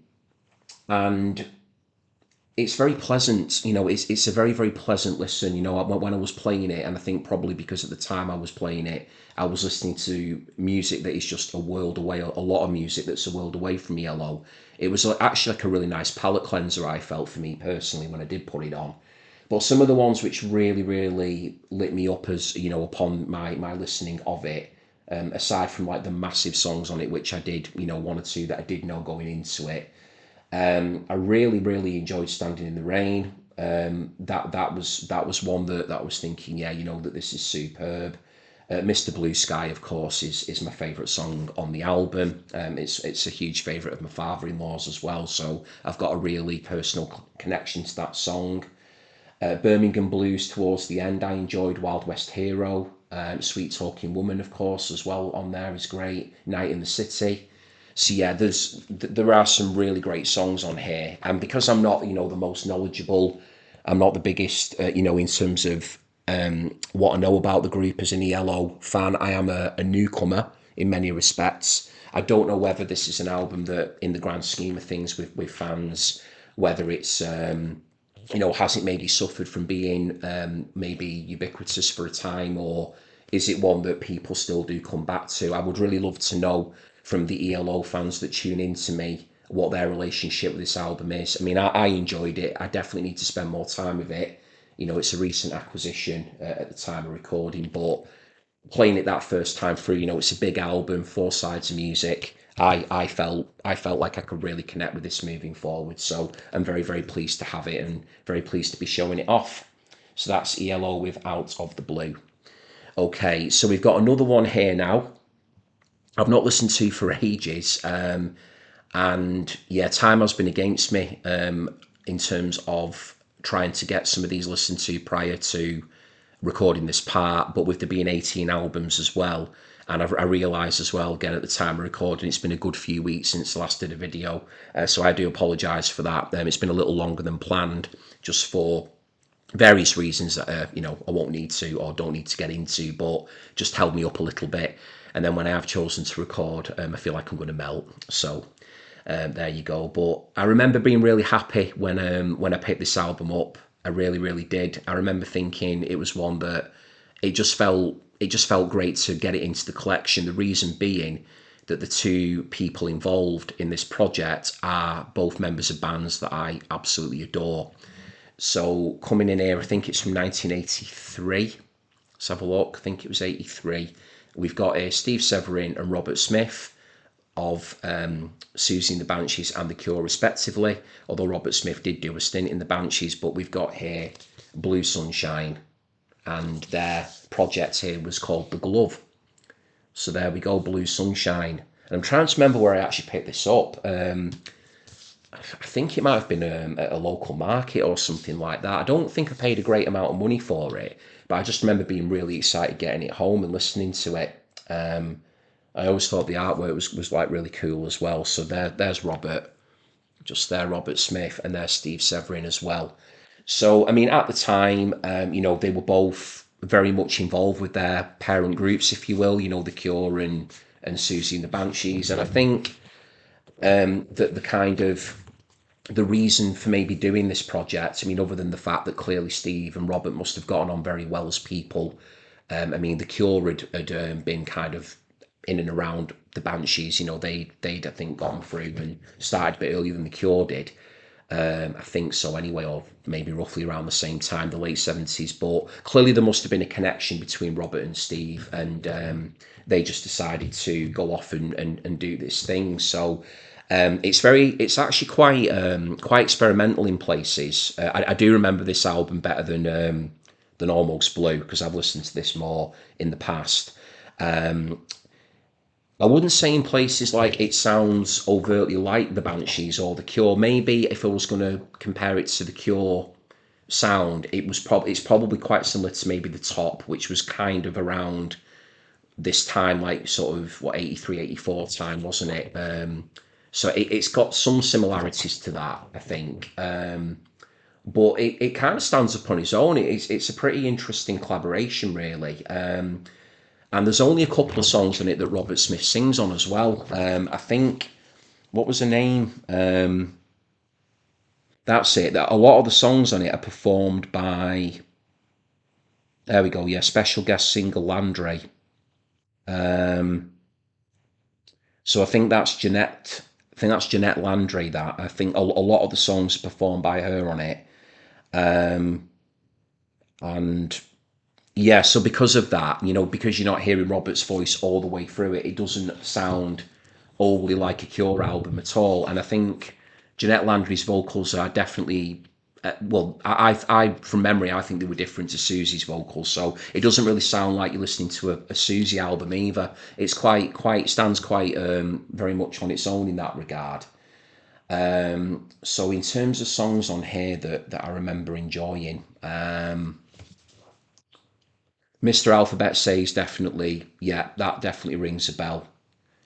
it's very pleasant. It's a very, very pleasant listen. When I was playing it, and I think probably because at the time I was playing it, I was listening to music that is just a world away. A lot of music that's a world away from ELO. It was actually like a really nice palate cleanser, I felt, for me personally when I did put it on. But some of the ones which really, really lit me up as upon my listening of it, aside from like the massive songs on it, which I did, one or two that I did know going into it. I really, really enjoyed Standing in the Rain. That was one that I was thinking, yeah, that this is superb. Mr. Blue Sky, of course, is my favourite song on the album. It's a huge favourite of my father-in-law's as well, so I've got a really personal connection to that song. Birmingham Blues towards the end, I enjoyed Wild West Hero. Sweet Talking Woman, of course, as well on there is great. Night in the City. So yeah, there are some really great songs on here, and because I'm not the most knowledgeable, I'm not the biggest in terms of what I know about the group as an ELO fan. I am a newcomer in many respects. I don't know whether this is an album that, in the grand scheme of things with fans, whether it's has it maybe suffered from being maybe ubiquitous for a time, or is it one that people still do come back to? I would really love to know from the ELO fans that tune in to me what their relationship with this album is. I mean, I enjoyed it. I definitely need to spend more time with it. It's a recent acquisition at the time of recording, but playing it that first time through, it's a big album, 4 sides of music. I felt like I could really connect with this moving forward. So I'm very, very pleased to have it and very pleased to be showing it off. So that's ELO with Out of the Blue. Okay, so we've got another one here now. I've not listened to for ages, and yeah, time has been against me in terms of trying to get some of these listened to prior to recording this part. But with there being 18 albums as well, and I realised as well, again at the time of recording, it's been a good few weeks since I last did a video, so I do apologise for that. It's been a little longer than planned, just for various reasons that I won't need to or don't need to get into, but just held me up a little bit. And then when I have chosen to record, I feel like I'm going to melt. So there you go. But I remember being really happy when I picked this album up. I really, really did. I remember thinking it was one that it just felt great to get it into the collection. The reason being that the two people involved in this project are both members of bands that I absolutely adore. So coming in here, I think it's from 1983. Let's have a look. I think it was 83. We've got Steve Severin and Robert Smith of Susie and the Banshees and The Cure respectively, although Robert Smith did do a stint in the Banshees. But we've got here Blue Sunshine, and their project here was called The Glove. So there we go, Blue Sunshine. And I'm trying to remember where I actually picked this up. I think it might have been at a local market or something like that. I don't think I paid a great amount of money for it, but I just remember being really excited getting it home and listening to it. I always thought the artwork was like really cool as well. So there's Robert, just there, Robert Smith, and there's Steve Severin as well. So I mean, at the time, they were both very much involved with their parent groups, if you will. The Cure and Susie and the Banshees, and I think that the reason for maybe doing this project, I mean, other than the fact that clearly Steve and Robert must have gotten on very well as people. I mean, the Cure had been kind of in and around the Banshees. They'd I think gotten through and started a bit earlier than the Cure did. I think so anyway, or maybe roughly around the same time, the late 70s. But clearly there must have been a connection between Robert and Steve, and they just decided to go off and do this thing. So it's actually quite experimental in places. I do remember this album better than Almost Blue, because I've listened to this more in the past. I wouldn't say in places like it sounds overtly like the Banshees or the Cure. Maybe if I was going to compare it to the Cure sound, it's probably quite similar to maybe the Top, which was kind of around this time, like sort of what 83, 84 time, wasn't it? So it's got some similarities to that, I think. But it kind of stands upon its own. It's a pretty interesting collaboration, really. And there's only a couple of songs on it that Robert Smith sings on as well. I think, what was her name? That's it. That a lot of the songs on it are performed by. There we go. Yeah, special guest singer Landry. Um, so I think that's Jeanette. I think that's Jeanette Landry. That I think a lot of the songs are performed by her on it. And yeah, so because of that, because you're not hearing Robert's voice all the way through it, it doesn't sound overly like a Cure album at all. And I think Jeanette Landry's vocals are definitely, well, from memory, I think they were different to Susie's vocals. So it doesn't really sound like you're listening to a Susie album either. It's quite stands quite very much on its own in that regard. So in terms of songs on here that I remember enjoying, Mr. Alphabet Says definitely, yeah, that definitely rings a bell.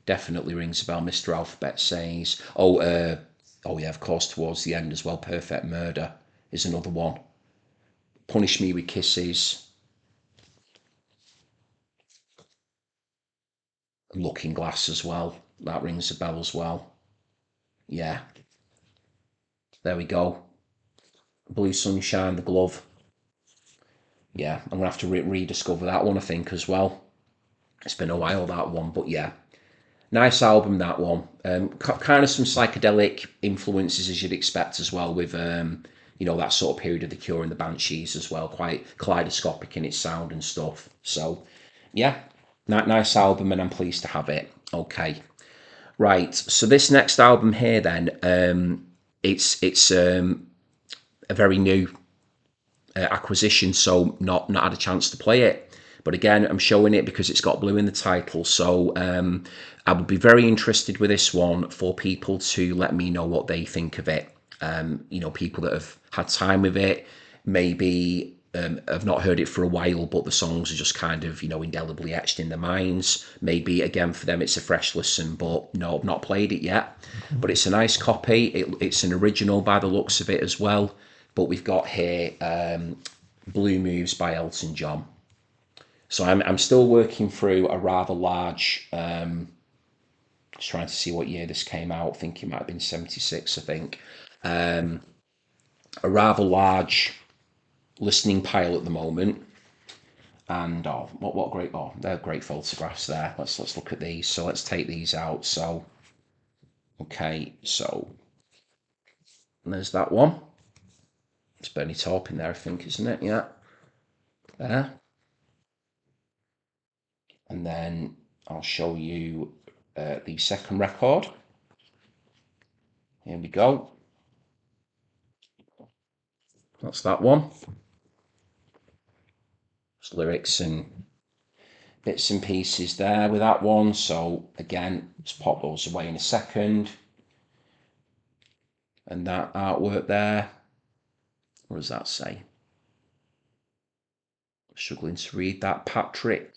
Definitely rings a bell. Mr. Alphabet Says. Oh yeah, of course, towards the end as well. Perfect Murder is another one. Punish Me with Kisses. Looking Glass as well. That rings a bell as well. Yeah, there we go. Blue Sunshine, The Glove. Yeah, I'm gonna have to rediscover that one, I think, as well. It's been a while, that one, but yeah, nice album, that one. Kind of some psychedelic influences as you'd expect as well, with that sort of period of the Cure and the Banshees as well. Quite kaleidoscopic in its sound and stuff. So yeah, nice album, and I'm pleased to have it. Okay, right. So this next album here, then, it's a very new acquisition, so not had a chance to play it. But again, I'm showing it because it's got blue in the title. So I would be very interested with this one for people to let me know what they think of it. People that have had time with it, maybe have not heard it for a while, but the songs are just kind of, indelibly etched in their minds. Maybe, again, for them, it's a fresh listen, but no, I've not played it yet. But it's a nice copy. It's an original by the looks of it as well. But we've got here Blue Moves by Elton John. So I'm still working through a rather large, just trying to see what year this came out. I think it might have been 76, I think. A rather large listening pile at the moment. And what great, they're great photographs there. Let's look at these. So let's take these out. So, okay, so there's that one. It's Bernie Taupin there, I think, isn't it? Yeah, there. And then I'll show you the second record. Here we go. That's that one. There's lyrics and bits and pieces there with that one. So again, let's pop those away in a second. And that artwork there, what does that say? Struggling to read that. Patrick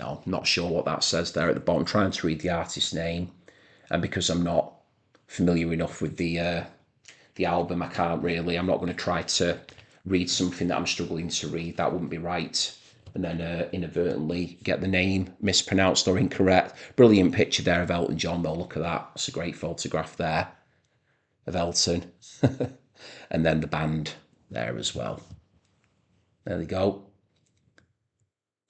I'm not sure what that says there at the bottom. I'm trying to read the artist's name, and because I'm not familiar enough with the album, I can't really. I'm not going to try to read something that I'm struggling to read. That wouldn't be right. And then inadvertently get the name mispronounced or incorrect. Brilliant picture there of Elton John, though. Look at that. It's a great photograph there of Elton. And then the band there as well. There we go.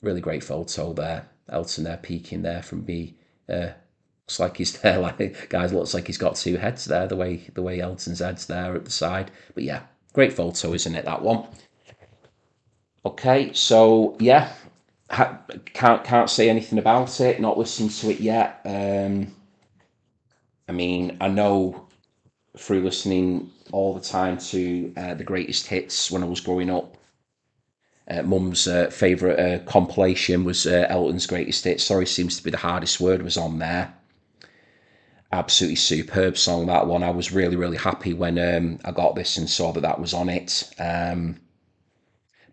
Really great photo there. Elton there peeking there from me. Looks like he's there. Like guys, looks like he's got two heads there. The way Elton's head's there at the side. But yeah, great photo, isn't it? That one. Okay, so yeah, can't say anything about it. Not listened to it yet. I mean, I know through listening all the time to the greatest hits when I was growing up. Mum's favourite compilation was Elton's greatest hits. Sorry seems to be the hardest word was on there. Absolutely superb song, that one. I was really, really happy when I got this and saw that that was on it.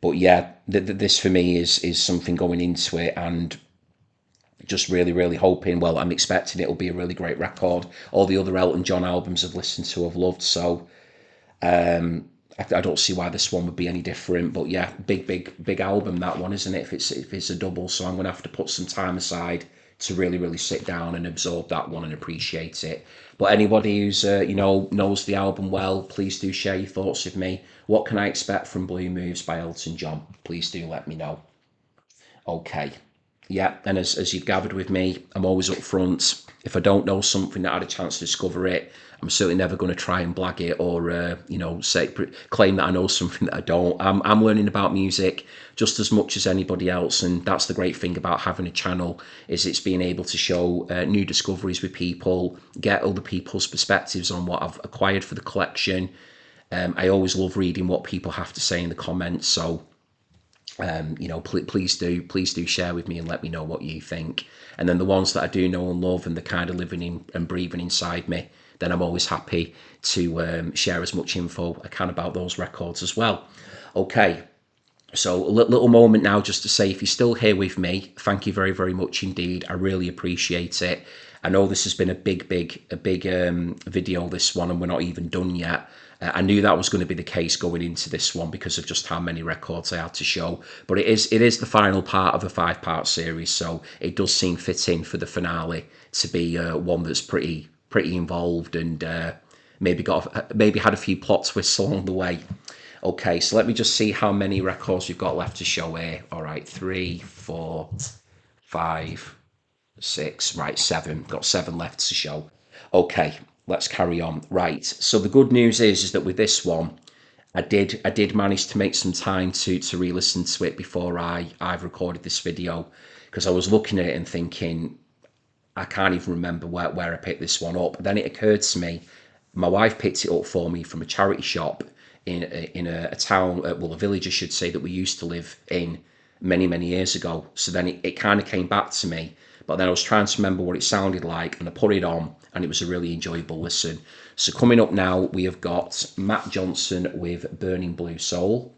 But yeah, this for me is something going into it, and just really, really hoping. Well, I'm expecting it'll be a really great record. All the other Elton John albums I've listened to, I've loved. So I don't see why this one would be any different. But yeah, big album, that one, isn't it? If it's a double, so I'm going to have to put some time aside to really, really sit down and absorb that one and appreciate it. But anybody who's knows the album well, please do share your thoughts with me. What can I expect from Blue Moves by Elton John? Please do let me know. Okay. Yeah, and as you've gathered with me, I'm always up front. If I don't know something that I had a chance to discover it, I'm certainly never going to try and blag it or say claim that I know something that I don't. I'm learning about music just as much as anybody else, and that's the great thing about having a channel is it's being able to show new discoveries with people, get other people's perspectives on what I've acquired for the collection. I always love reading what people have to say in the comments, so please do share with me and let me know what you think. And then the ones that I do know and love and they're kind of living in and breathing inside me, then I'm always happy to share as much info I can about those records as well. Okay, so a little moment now just to say, if you're still here with me, thank you very, very much indeed. I really appreciate it. I know this has been a big video, this one, and we're not even done yet. I knew that was going to be the case going into this one because of just how many records I had to show. But it is the final part of a 5-part series, so it does seem fit in for the finale to be one that's pretty involved and maybe had a few plot twists along the way. Okay, so let me just see how many records we've got left to show here. All right, 3, 4, 5, 6, right, 7. Got 7 left to show. Okay, let's carry on. Right, so the good news is that with this one, I did manage to make some time to re-listen to it before I've recorded this video, because I was looking at it and thinking, I can't even remember where I picked this one up. Then it occurred to me, my wife picked it up for me from a charity shop in a town, well, a village, I should say, that we used to live in many years ago. So then it kind of came back to me. But then I was trying to remember what it sounded like, and I put it on, and it was a really enjoyable listen. So coming up now, we have got Matt Johnson with Burning Blue Soul.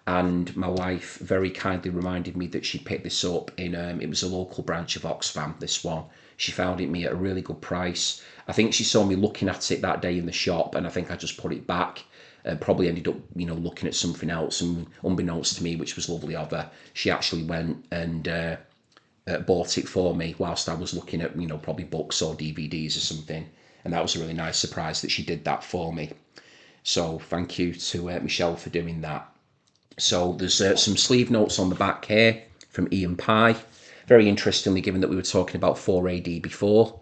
And my wife very kindly reminded me that she picked this up in it was a local branch of Oxfam, this one. She found it me at a really good price. I think she saw me looking at it that day in the shop, and I think I just put it back and probably ended up looking at something else, and unbeknownst to me, which was lovely of her, she actually went and bought it for me whilst I was looking at probably books or DVDs or something. And that was a really nice surprise that she did that for me. So thank you to Michelle for doing that. So there's some sleeve notes on the back here from Ian Pye. Very interestingly, given that we were talking about 4AD before,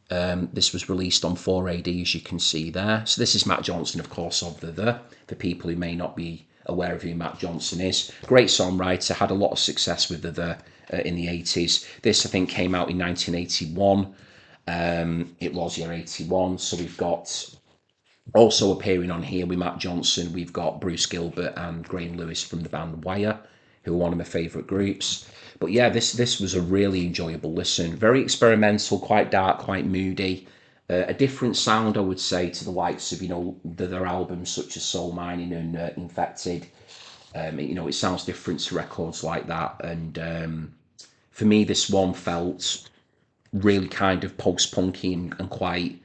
this was released on 4AD, as you can see there. So this is Matt Johnson, of course, of The. For people who may not be aware of who Matt Johnson is. Great songwriter, had a lot of success with The in the 80s. This, I think, came out in 1981. It was year 81. So we've got... Also appearing on here with Matt Johnson, we've got Bruce Gilbert and Graham Lewis from the band Wire, who are one of my favourite groups. But yeah, this was a really enjoyable listen. Very experimental, quite dark, quite moody. A different sound, I would say, to the likes of, their albums such as Soul Mining and Infected. It sounds different to records like that. And for me, this one felt really kind of post-punky and quite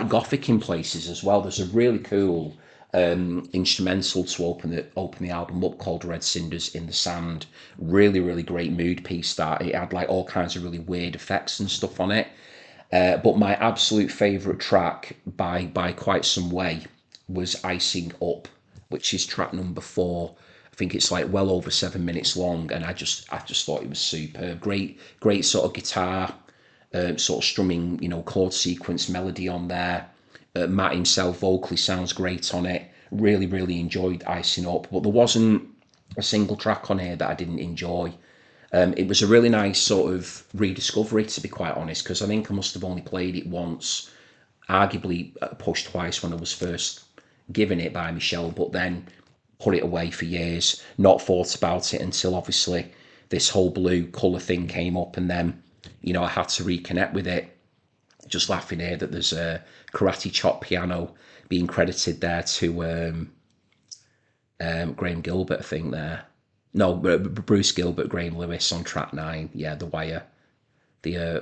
gothic in places as well. There's a really cool instrumental to open the album up called Red Cinders in the Sand. Really great mood piece. That it had like all kinds of really weird effects and stuff on it. But my absolute favourite track by quite some way was Icing Up, which is track number 4. I think it's like well over 7 minutes long, and I just thought it was superb. Great sort of guitar, sort of strumming, chord sequence melody on there. Matt himself vocally sounds great on it. Really enjoyed Icing Up, but there wasn't a single track on here that I didn't enjoy. It was a really nice sort of rediscovery, to be quite honest, because I think I must have only played it once, arguably pushed twice when I was first given it by Michelle, but then put it away for years, not thought about it until obviously this whole blue colour thing came up, and then, I had to reconnect with it. Just laughing here that there's a Karate Chop piano being credited there to Graham Gilbert, I think there. No, Bruce Gilbert, Graham Lewis on track 9. Yeah, the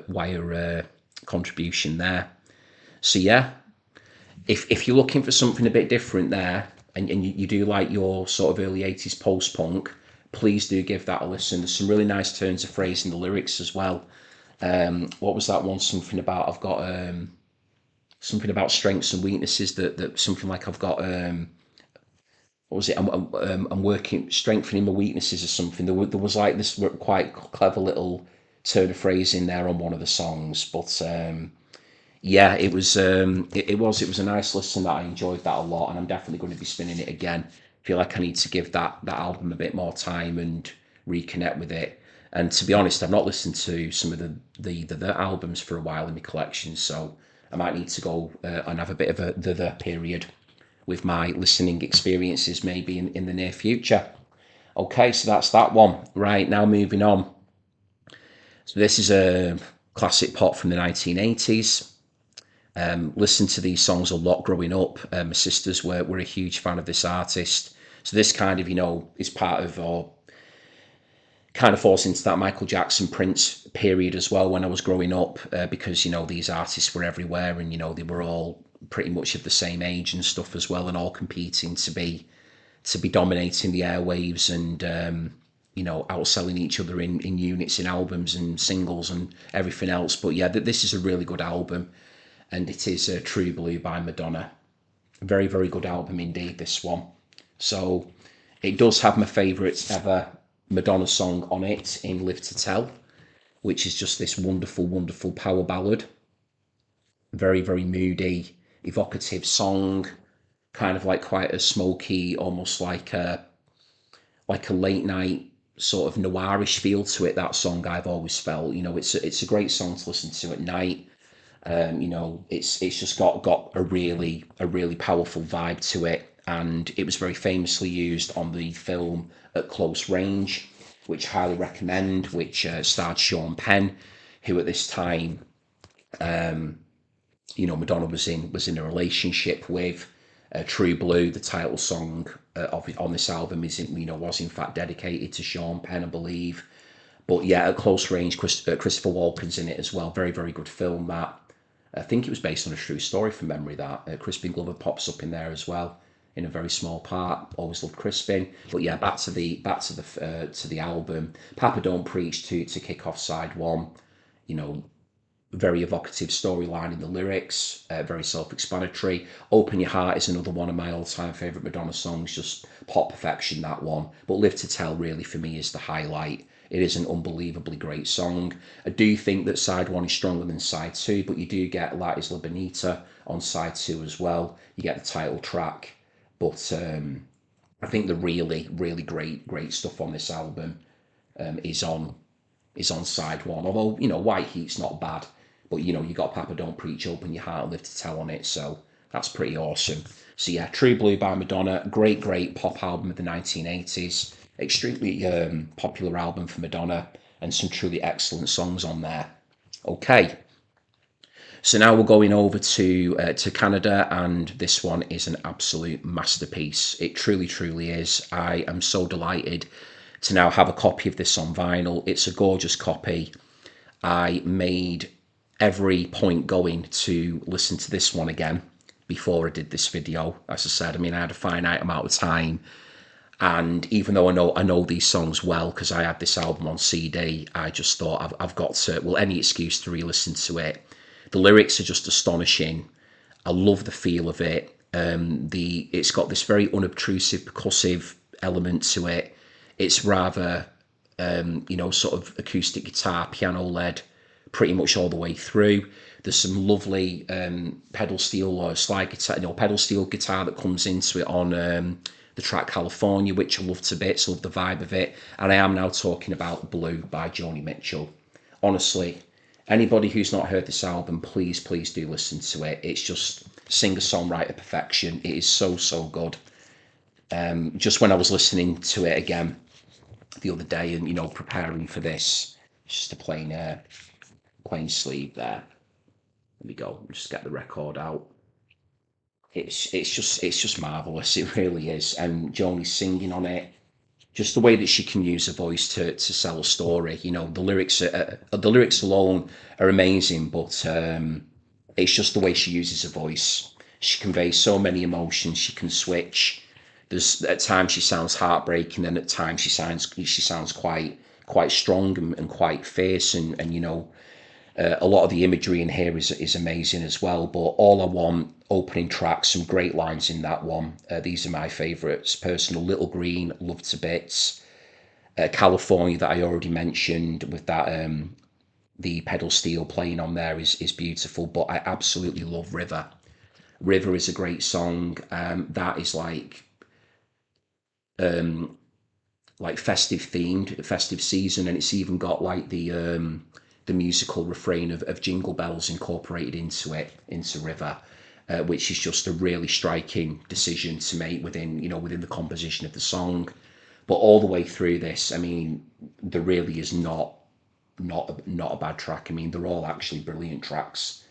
wire contribution there. So yeah, if you're looking for something a bit different there, and you do like your sort of early 80s post-punk, please do give that a listen. There's some really nice turns of phrase in the lyrics as well. What was that one? Something about I've got something about strengths and weaknesses. That something like I've got what was it? I'm working strengthening my weaknesses or something. There was like this quite clever little turn of phrase in there on one of the songs, but yeah, it was a nice listen that I enjoyed that a lot, and I'm definitely going to be spinning it again. Feel like I need to give that album a bit more time and reconnect with it. And to be honest, I've not listened to some of the albums for a while in my collection, so I might need to go and have a bit of the period with my listening experiences maybe in the near future. Okay, so that's that one. Right, now moving on. So this is a classic pop from the 1980s. Listened to these songs a lot growing up. My sisters were a huge fan of this artist. So this kind of, is part of, or kind of falls into that Michael Jackson Prince period as well when I was growing up, because, these artists were everywhere, and, they were all pretty much of the same age and stuff as well, and all competing to be dominating the airwaves and, outselling each other in units, in albums and singles and everything else. But yeah, this is a really good album, and it is True Blue by Madonna. Very good album indeed, this one. So it does have my favourite ever Madonna song on it in Live to Tell, which is just this wonderful power ballad. Very moody, evocative song, kind of like quite a smoky, almost like a late night sort of noirish feel to it. That song I've always felt, it's a great song to listen to at night. It's just got a really powerful vibe to it, and it was very famously used on the film At Close Range, which I highly recommend, which starred Sean Penn, who at this time, Madonna was in a relationship with. True Blue, the title song on this album, was in fact dedicated to Sean Penn, I believe. But yeah, At Close Range, Christopher Walken's in it as well. Very good film, that. I think it was based on a true story from memory, that. Crispin Glover pops up in there as well, in a very small part. Always loved Crispin. But yeah, back to the album. Papa Don't Preach to kick off side 1. Very evocative storyline in the lyrics, very self-explanatory. Open Your Heart is another one of my all-time favourite Madonna songs, just pop perfection, that one. But Live to Tell really for me is the highlight. It is an unbelievably great song. I do think that side 1 is stronger than side 2, but you do get La Isla Bonita on side 2 as well. You get the title track, but I think the really great stuff on this album is on side 1. Although, White Heat's not bad, but you got Papa Don't Preach, Open Your Heart, and Live to Tell on it, so that's pretty awesome. So yeah, True Blue by Madonna, great pop album of the 1980s, extremely popular album for Madonna, and some truly excellent songs on there. Okay, so now we're going over to Canada, and this one is an absolute masterpiece. It truly is. I am so delighted to now have a copy of this on vinyl. It's a gorgeous copy. I made every point going to listen to this one again before I did this video. As I said, I mean, I had a finite amount of time, and even though I know these songs well because I had this album on CD, I just thought I've got to, well, any excuse to re-listen to it. The lyrics are just astonishing. I love the feel of it. It's got this very unobtrusive percussive element to it. It's rather sort of acoustic guitar, piano led, pretty much all the way through. There's some lovely pedal steel or slide guitar, pedal steel guitar that comes into it on the track California, which I love to bits. Love the vibe of it. And I am now talking about Blue by Joni Mitchell. Honestly, anybody who's not heard this album, please do listen to it. It's just singer-songwriter perfection. It is so good. Just when I was listening to it again the other day and preparing for this, it's just a plain sleeve there. There we go. Just get the record out. It's just marvelous. It really is. And Joni's singing on it. Just the way that she can use her voice to sell a story. The lyrics alone are amazing, but it's just the way she uses her voice. She conveys so many emotions. She can switch. There's at times she sounds heartbreaking, and at times she sounds quite strong and quite fierce, and a lot of the imagery in here is amazing as well. But All I Want, opening track, some great lines in that one. These are my favourites. Personal, Little Green, love to bits. California, that I already mentioned, with that the pedal steel playing on there is beautiful. But I absolutely love River. River is a great song. That is festive themed, festive season, and it's even got like the musical refrain of Jingle Bells incorporated into River, which is just a really striking decision to make within the composition of the song. But all the way through this, I mean, there really is not a bad track. I mean, they're all actually brilliant tracks.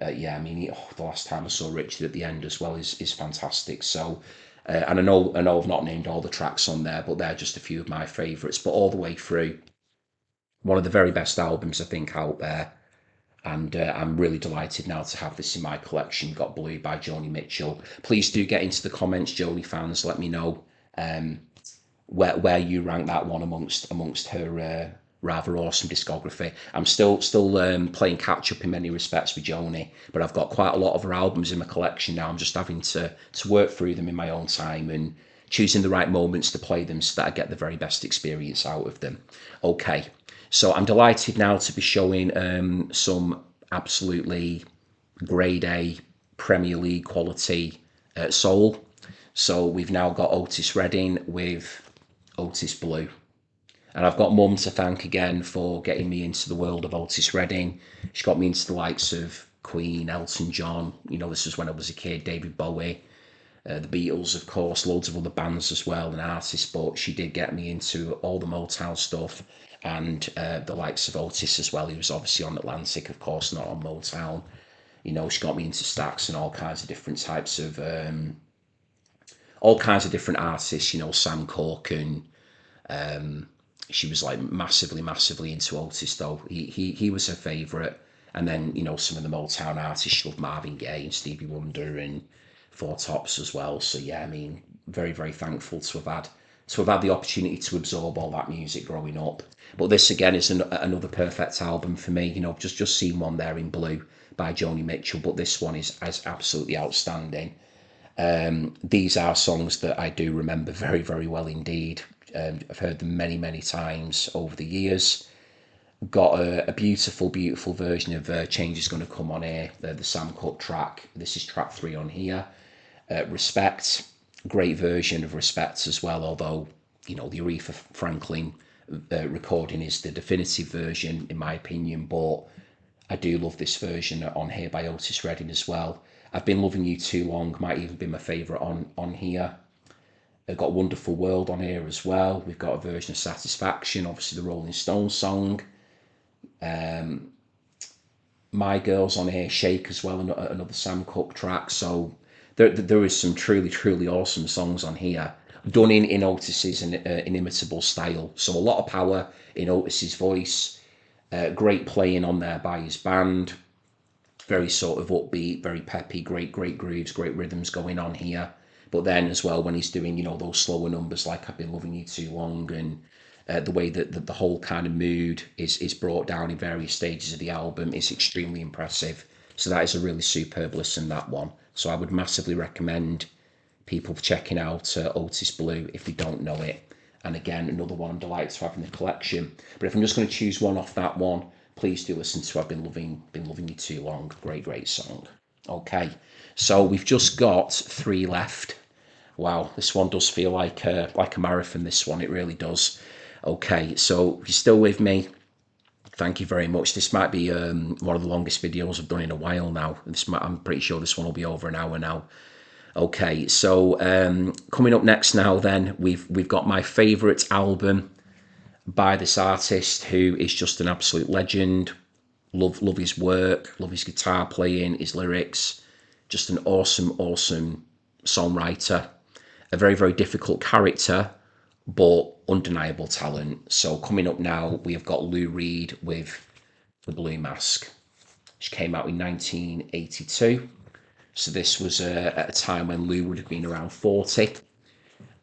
I mean, the last time I saw Richard at the end as well is fantastic. So, and I know I've not named all the tracks on there, but they're just a few of my favourites. But all the way through, one of the very best albums I think out there, and I'm really delighted now to have this in my collection. Got Blue by Joni Mitchell. Please do get into the comments, Joni fans. Let me know where you rank that one amongst her rather awesome discography. I'm still playing catch up in many respects with Joni, but I've got quite a lot of her albums in my collection now. I'm just having to work through them in my own time and choosing the right moments to play them so that I get the very best experience out of them. Okay, so I'm delighted now to be showing some absolutely grade A Premier League quality soul. So we've now got Otis Redding with Otis Blue. And I've got Mum to thank again for getting me into the world of Otis Redding. She got me into the likes of Queen, Elton John. This was when I was a kid. David Bowie, the Beatles, of course, loads of other bands as well and artists. But she did get me into all the Motown stuff and the likes of Otis as well. He was obviously on Atlantic, of course, not on Motown. She got me into Stax and all kinds of different types of, all kinds of different artists. Sam Cooke and. She was like massively into Otis though. He was her favourite. And then, some of the Motown artists, she loved Marvin Gaye and Stevie Wonder and Four Tops as well. So yeah, I mean, very thankful to have had the opportunity to absorb all that music growing up. But this again is another perfect album for me. Just seen one there in Blue by Joni Mitchell, but this one is absolutely outstanding. These are songs that I do remember very well indeed. I've heard them many times over the years. Got a beautiful version of Change Is Gonna Come on here, the Sam Cooke track. This is track 3 on here. Respect, great version of Respect as well, although the Aretha Franklin recording is the definitive version in my opinion, but I do love this version on here by Otis Redding as well. I've Been Loving You Too Long might even be my favourite on here. They've got Wonderful World on here as well. We've got a version of Satisfaction, obviously the Rolling Stones song. My Girl's on here, Shake as well, another Sam Cooke track. So there is some truly awesome songs on here. done in Otis's inimitable style. So a lot of power in Otis's voice, great playing on there by his band, very sort of upbeat, very peppy, great grooves, great rhythms going on here. But then as well, when he's doing, those slower numbers like I've Been Loving You Too Long, and the way that the whole kind of mood is brought down in various stages of the album is extremely impressive. So that is a really superb listen, that one. So I would massively recommend people checking out Otis Blue if they don't know it. And again, another one I'm delighted to have in the collection. But if I'm just going to choose one off that one, please do listen to I've Been Loving You Too Long. Great song. Okay, so we've just got 3 left. Wow, this one does feel like a marathon, this one, it really does. Okay, so if you're still with me, thank you very much. This might be one of the longest videos I've done in a while now. I'm pretty sure this one will be over an hour now. Okay, so coming up next now then, we've got my favourite album by this artist who is just an absolute legend. Love his work, love his guitar playing, his lyrics. Just an awesome songwriter. A very difficult character, but undeniable talent. So coming up now, we have got Lou Reed with The Blue Mask, which came out in 1982. So this was at a time when Lou would have been around 40,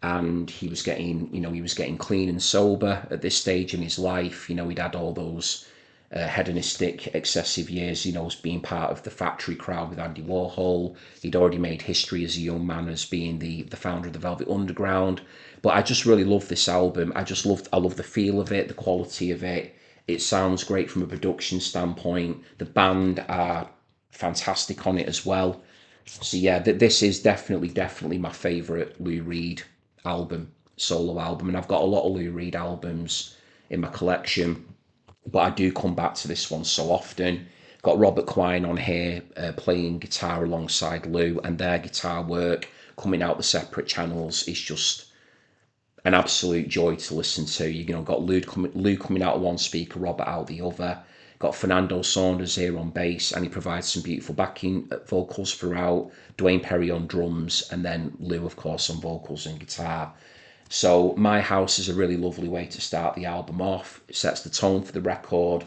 and he was getting clean and sober at this stage in his life. He'd had all those hedonistic, excessive years, as being part of the factory crowd with Andy Warhol. He'd already made history as a young man as being the founder of the Velvet Underground. But I just really love this album. I love the feel of it, the quality of it. It sounds great from a production standpoint. The band are fantastic on it as well. So yeah, this is definitely my favourite Lou Reed solo album. And I've got a lot of Lou Reed albums in my collection, but I do come back to this one so often. Got Robert Quine on here playing guitar alongside Lou, and their guitar work coming out the separate channels is just an absolute joy to listen to. Got Lou coming out of one speaker, Robert out the other. Got Fernando Saunders here on bass, and he provides some beautiful backing vocals throughout. Dwayne Perry on drums, and then Lou, of course, on vocals and guitar. So My House is a really lovely way to start the album off. It sets the tone for the record.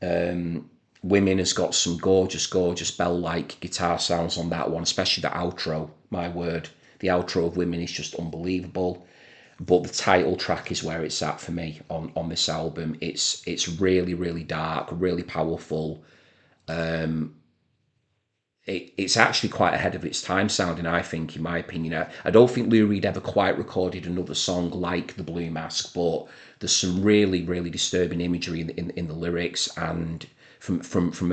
Women has got some gorgeous bell-like guitar sounds on that one, especially the outro. My word, the outro of Women is just unbelievable. But the title track is where it's at for me on this album. It's really dark, really powerful. It's actually quite ahead of its time sounding, I think, in my opinion. I don't think Lou Reed ever quite recorded another song like The Blue Mask, but there's some really disturbing imagery in the lyrics, and from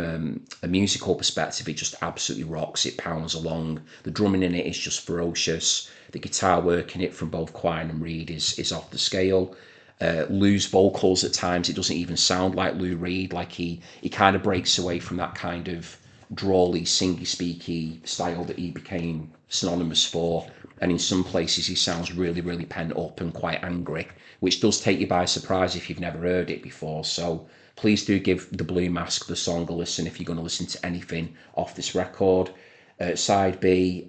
a musical perspective, it just absolutely rocks. It pounds along. The drumming in it is just ferocious. The guitar work in it from both Quine and Reed is off the scale. Lou's vocals at times, it doesn't even sound like Lou Reed. Like he kind of breaks away from that kind of drawly, singy, speaky style that he became synonymous for. And in some places, he sounds really pent up and quite angry, which does take you by surprise if you've never heard it before. So please do give The Blue Mask, the song, a listen if you're going to listen to anything off this record. Side B,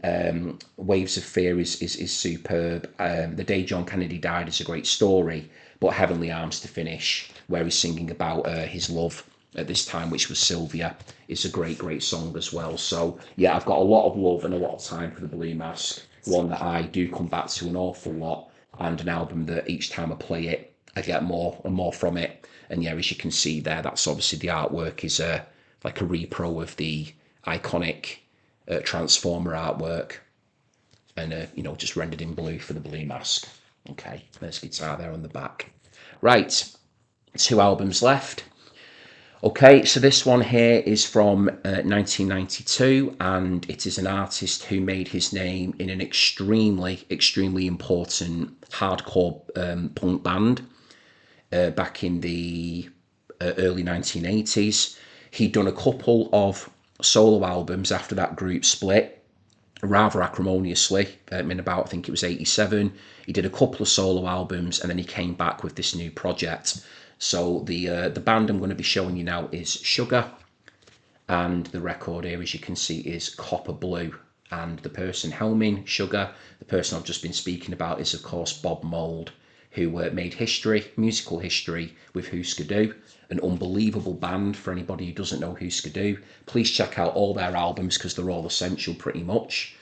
Waves of Fear is superb. The Day John Kennedy Died is a great story, but Heavenly Arms to finish, where he's singing about his love at this time, which was Sylvia, is a great song as well. So yeah, I've got a lot of love and a lot of time for The Blue Mask, one that I do come back to an awful lot, and an album that each time I play it, I get more and more from it. And yeah, as you can see there, that's obviously the artwork is like a repro of the iconic Transformer artwork, and just rendered in blue for The Blue Mask. Okay, there's guitar there on the back. Right, 2 albums left. Okay, so this one here is from 1992, and it is an artist who made his name in an extremely important hardcore punk band back in the early 1980s. He'd done a couple of solo albums after that group split, rather acrimoniously, in about, I think it was 87. He did a couple of solo albums, and then he came back with this new project. So the band I'm going to be showing you now is Sugar, and the record here, as you can see, is Copper Blue. And the person helming Sugar, the person I've just been speaking about, is of course Bob Mould, who made history, musical history, with Husker Du, an unbelievable band. For anybody who doesn't know Husker Du, please check out all their albums because they're all essential pretty much.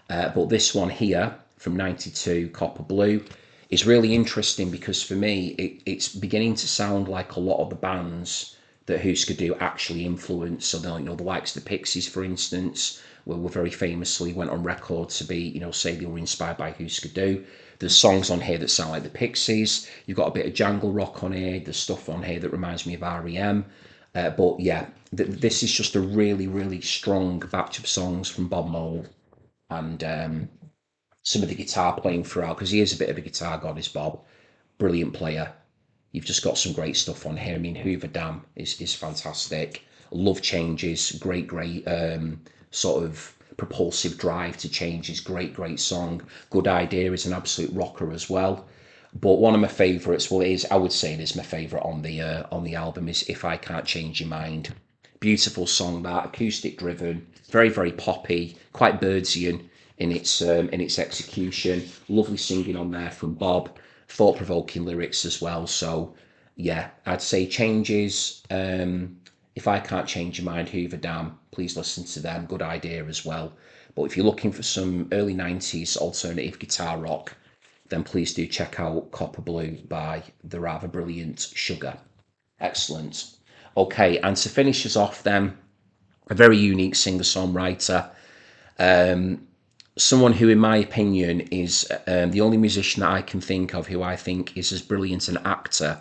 But this one here from '92, Copper Blue, is really interesting because for me, it's beginning to sound like a lot of the bands that Husker Du actually influenced. So, the likes of the Pixies, for instance, were very famously went on record to be, say they were inspired by Husker Du. There's songs on here that sound like the Pixies. You've got a bit of jangle rock on here. There's stuff on here that reminds me of REM. But yeah, this is just a really, really strong batch of songs from Bob Mould, and some of the guitar playing throughout, because he is a bit of a guitar god, is Bob. Brilliant player. You've just got some great stuff on here. I mean, Hoover Dam is fantastic. Love Changes, great sort of propulsive drive to changes. Great song. Good Idea is an absolute rocker as well. But one of my favourites, well, I would say it is my favourite on the album, is If I Can't Change Your Mind. Beautiful song, that acoustic driven, very poppy, quite Birdsian in its execution. Lovely singing on there from Bob. Thought provoking lyrics as well. So yeah, I'd say Changes. If I Can't Change Your Mind, Hoover Dam. Please listen to them. Good Idea as well. But if you're looking for some early '90s alternative guitar rock, then please do check out Copper Blue by the rather brilliant Sugar. Excellent. Okay, and to finish us off then, a very unique singer-songwriter, someone who, in my opinion, is the only musician that I can think of who I think is as brilliant an actor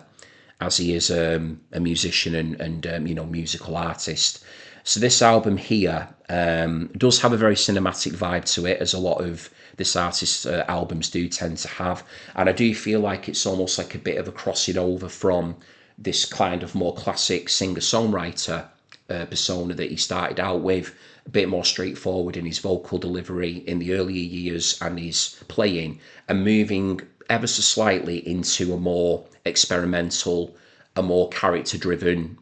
as he is a musician and musical artist. So this album here does have a very cinematic vibe to it, as a lot of this artist's albums do tend to have. And I do feel like it's almost like a bit of a crossing over from this kind of more classic singer-songwriter persona that he started out with, a bit more straightforward in his vocal delivery in the earlier years and his playing, and moving ever so slightly into a more experimental, a more character-driven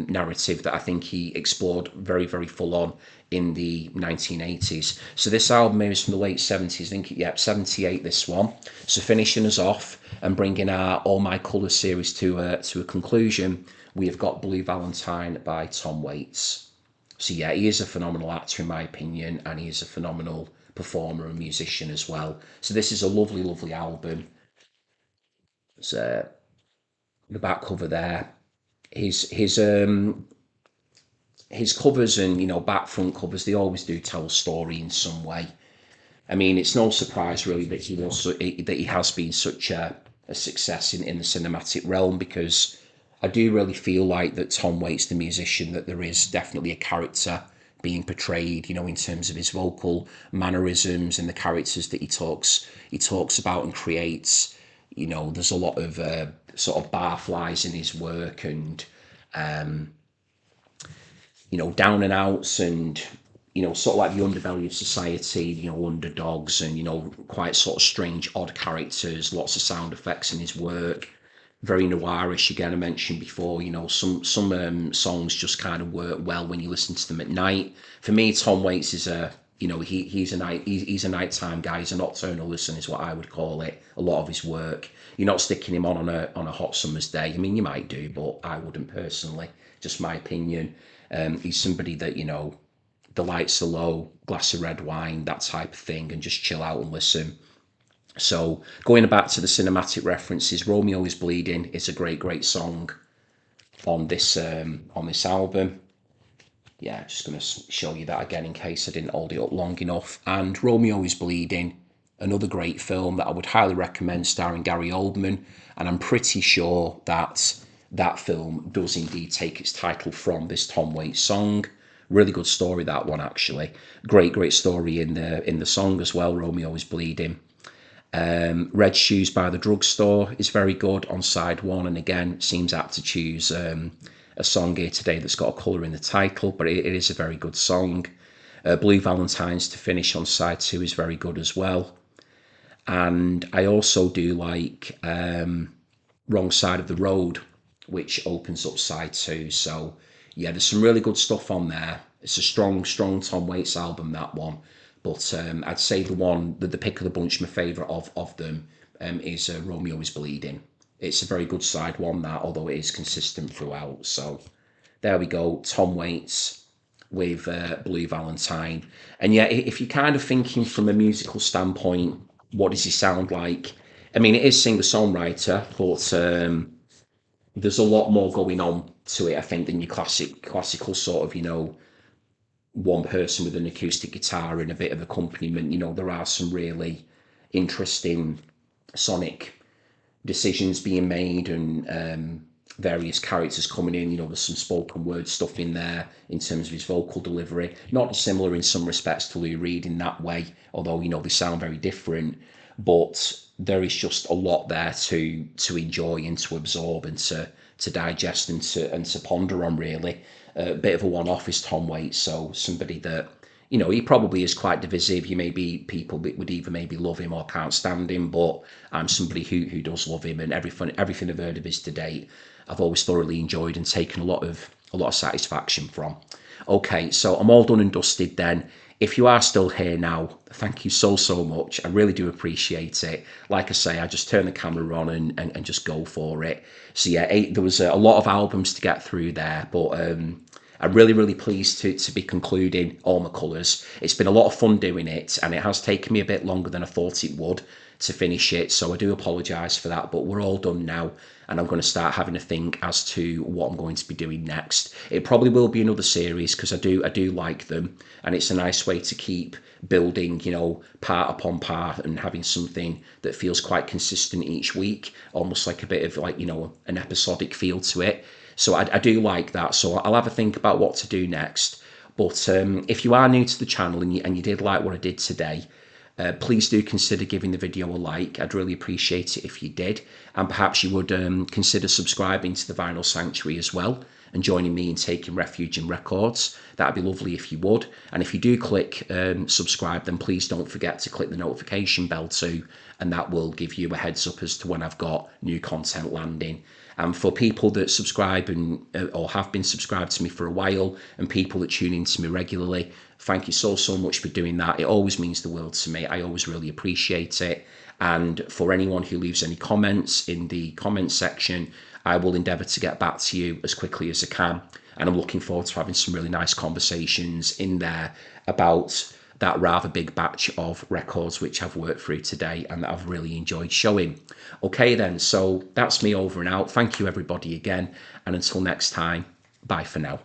narrative that I think he explored very full on in the 1980s. So this album is from the late 70s, I think, 78, this one. So finishing us off and bringing our All My Colours series to a conclusion, we have got Blue Valentine by Tom Waits. So yeah, he is a phenomenal actor in my opinion, and he is a phenomenal performer and musician as well. So this is a lovely album. So the back cover there, his covers and back front covers, they always do tell a story in some way. I mean, it's no surprise really that he has been such a success in the cinematic realm, because I do really feel like that Tom Waits, the musician, that there is definitely a character being portrayed, in terms of his vocal mannerisms and the characters that he talks about and creates. There's a lot of sort of barflies in his work, and down and outs, and sort of like the underbelly of society, underdogs, and quite sort of strange, odd characters. Lots of sound effects in his work. Very noirish again. I mentioned before. Some songs just kind of work well when you listen to them at night. For me, Tom Waits is he's a nighttime guy. He's a nocturnal listener, is what I would call it. A lot of his work. You're not sticking him on a hot summer's day. I mean, you might do, but I wouldn't personally. Just my opinion. He's somebody that the lights are low, glass of red wine, that type of thing, and just chill out and listen. So going back to the cinematic references, Romeo is Bleeding is a great song on this album. Yeah, just going to show you that again in case I didn't hold it up long enough. And Romeo is Bleeding, another great film that I would highly recommend, starring Gary Oldman. And I'm pretty sure that that film does indeed take its title from this Tom Waits song. Really good story, that one, actually. Great story in the song as well, Romeo is Bleeding. Red Shoes by the Drugstore is very good on side one, and again, seems apt to choose a song here today that's got a colour in the title, but it is a very good song. Blue Valentines to finish on side two is very good as well. And I also do like Wrong Side of the Road, which opens up side two. So yeah, there's some really good stuff on there. It's a strong Tom Waits album, that one. But I'd say the pick of the bunch, my favourite of them, is Romeo is Bleeding. It's a very good side one, that, although it is consistent throughout. So there we go, Tom Waits with Blue Valentine. And yeah, if you're kind of thinking from a musical standpoint, what does he sound like? I mean, it is singer-songwriter, but there's a lot more going on to it, I think, than your classical sort of, one person with an acoustic guitar and a bit of accompaniment. There are some really interesting sonic decisions being made, and various characters coming in. There's some spoken word stuff in there in terms of his vocal delivery. Not dissimilar in some respects to Lou Reed in that way, although they sound very different. But there is just a lot there to enjoy and to absorb and to digest and to ponder on, really. A bit of a one-off is Tom Waits, so somebody that he probably is quite divisive. People that would either maybe love him or can't stand him, but I'm somebody who does love him, and everything I've heard of his to date, I've always thoroughly enjoyed and taken a lot of satisfaction from. Okay, so I'm all done and dusted then. If you are still here now, thank you so much. I really do appreciate it. Like I say, I just turn the camera on and just go for it. So yeah, there was a lot of albums to get through there, but I'm really pleased to be concluding All My Colours. It's been a lot of fun doing it, and it has taken me a bit longer than I thought it would to finish it, so I do apologise for that, but we're all done now, and I'm going to start having a think as to what I'm going to be doing next. It probably will be another series, because I do like them, and it's a nice way to keep building, part upon part, and having something that feels quite consistent each week, almost like a bit of an episodic feel to it. So I do like that. So I'll have a think about what to do next. But if you are new to the channel and you did like what I did today, please do consider giving the video a like. I'd really appreciate it if you did. And perhaps you would consider subscribing to the Vinyl Sanctuary as well, and joining me in taking refuge in records. That'd be lovely if you would. And if you do click subscribe, then please don't forget to click the notification bell too, and that will give you a heads up as to when I've got new content landing. And for people that subscribe and or have been subscribed to me for a while, and people that tune in to me regularly, thank you so much for doing that. It always means the world to me. I always really appreciate it. And for anyone who leaves any comments in the comments section, I will endeavour to get back to you as quickly as I can. And I'm looking forward to having some really nice conversations in there about that rather big batch of records which I've worked through today and that I've really enjoyed showing. Okay then, so that's me over and out. Thank you everybody again, and until next time, bye for now.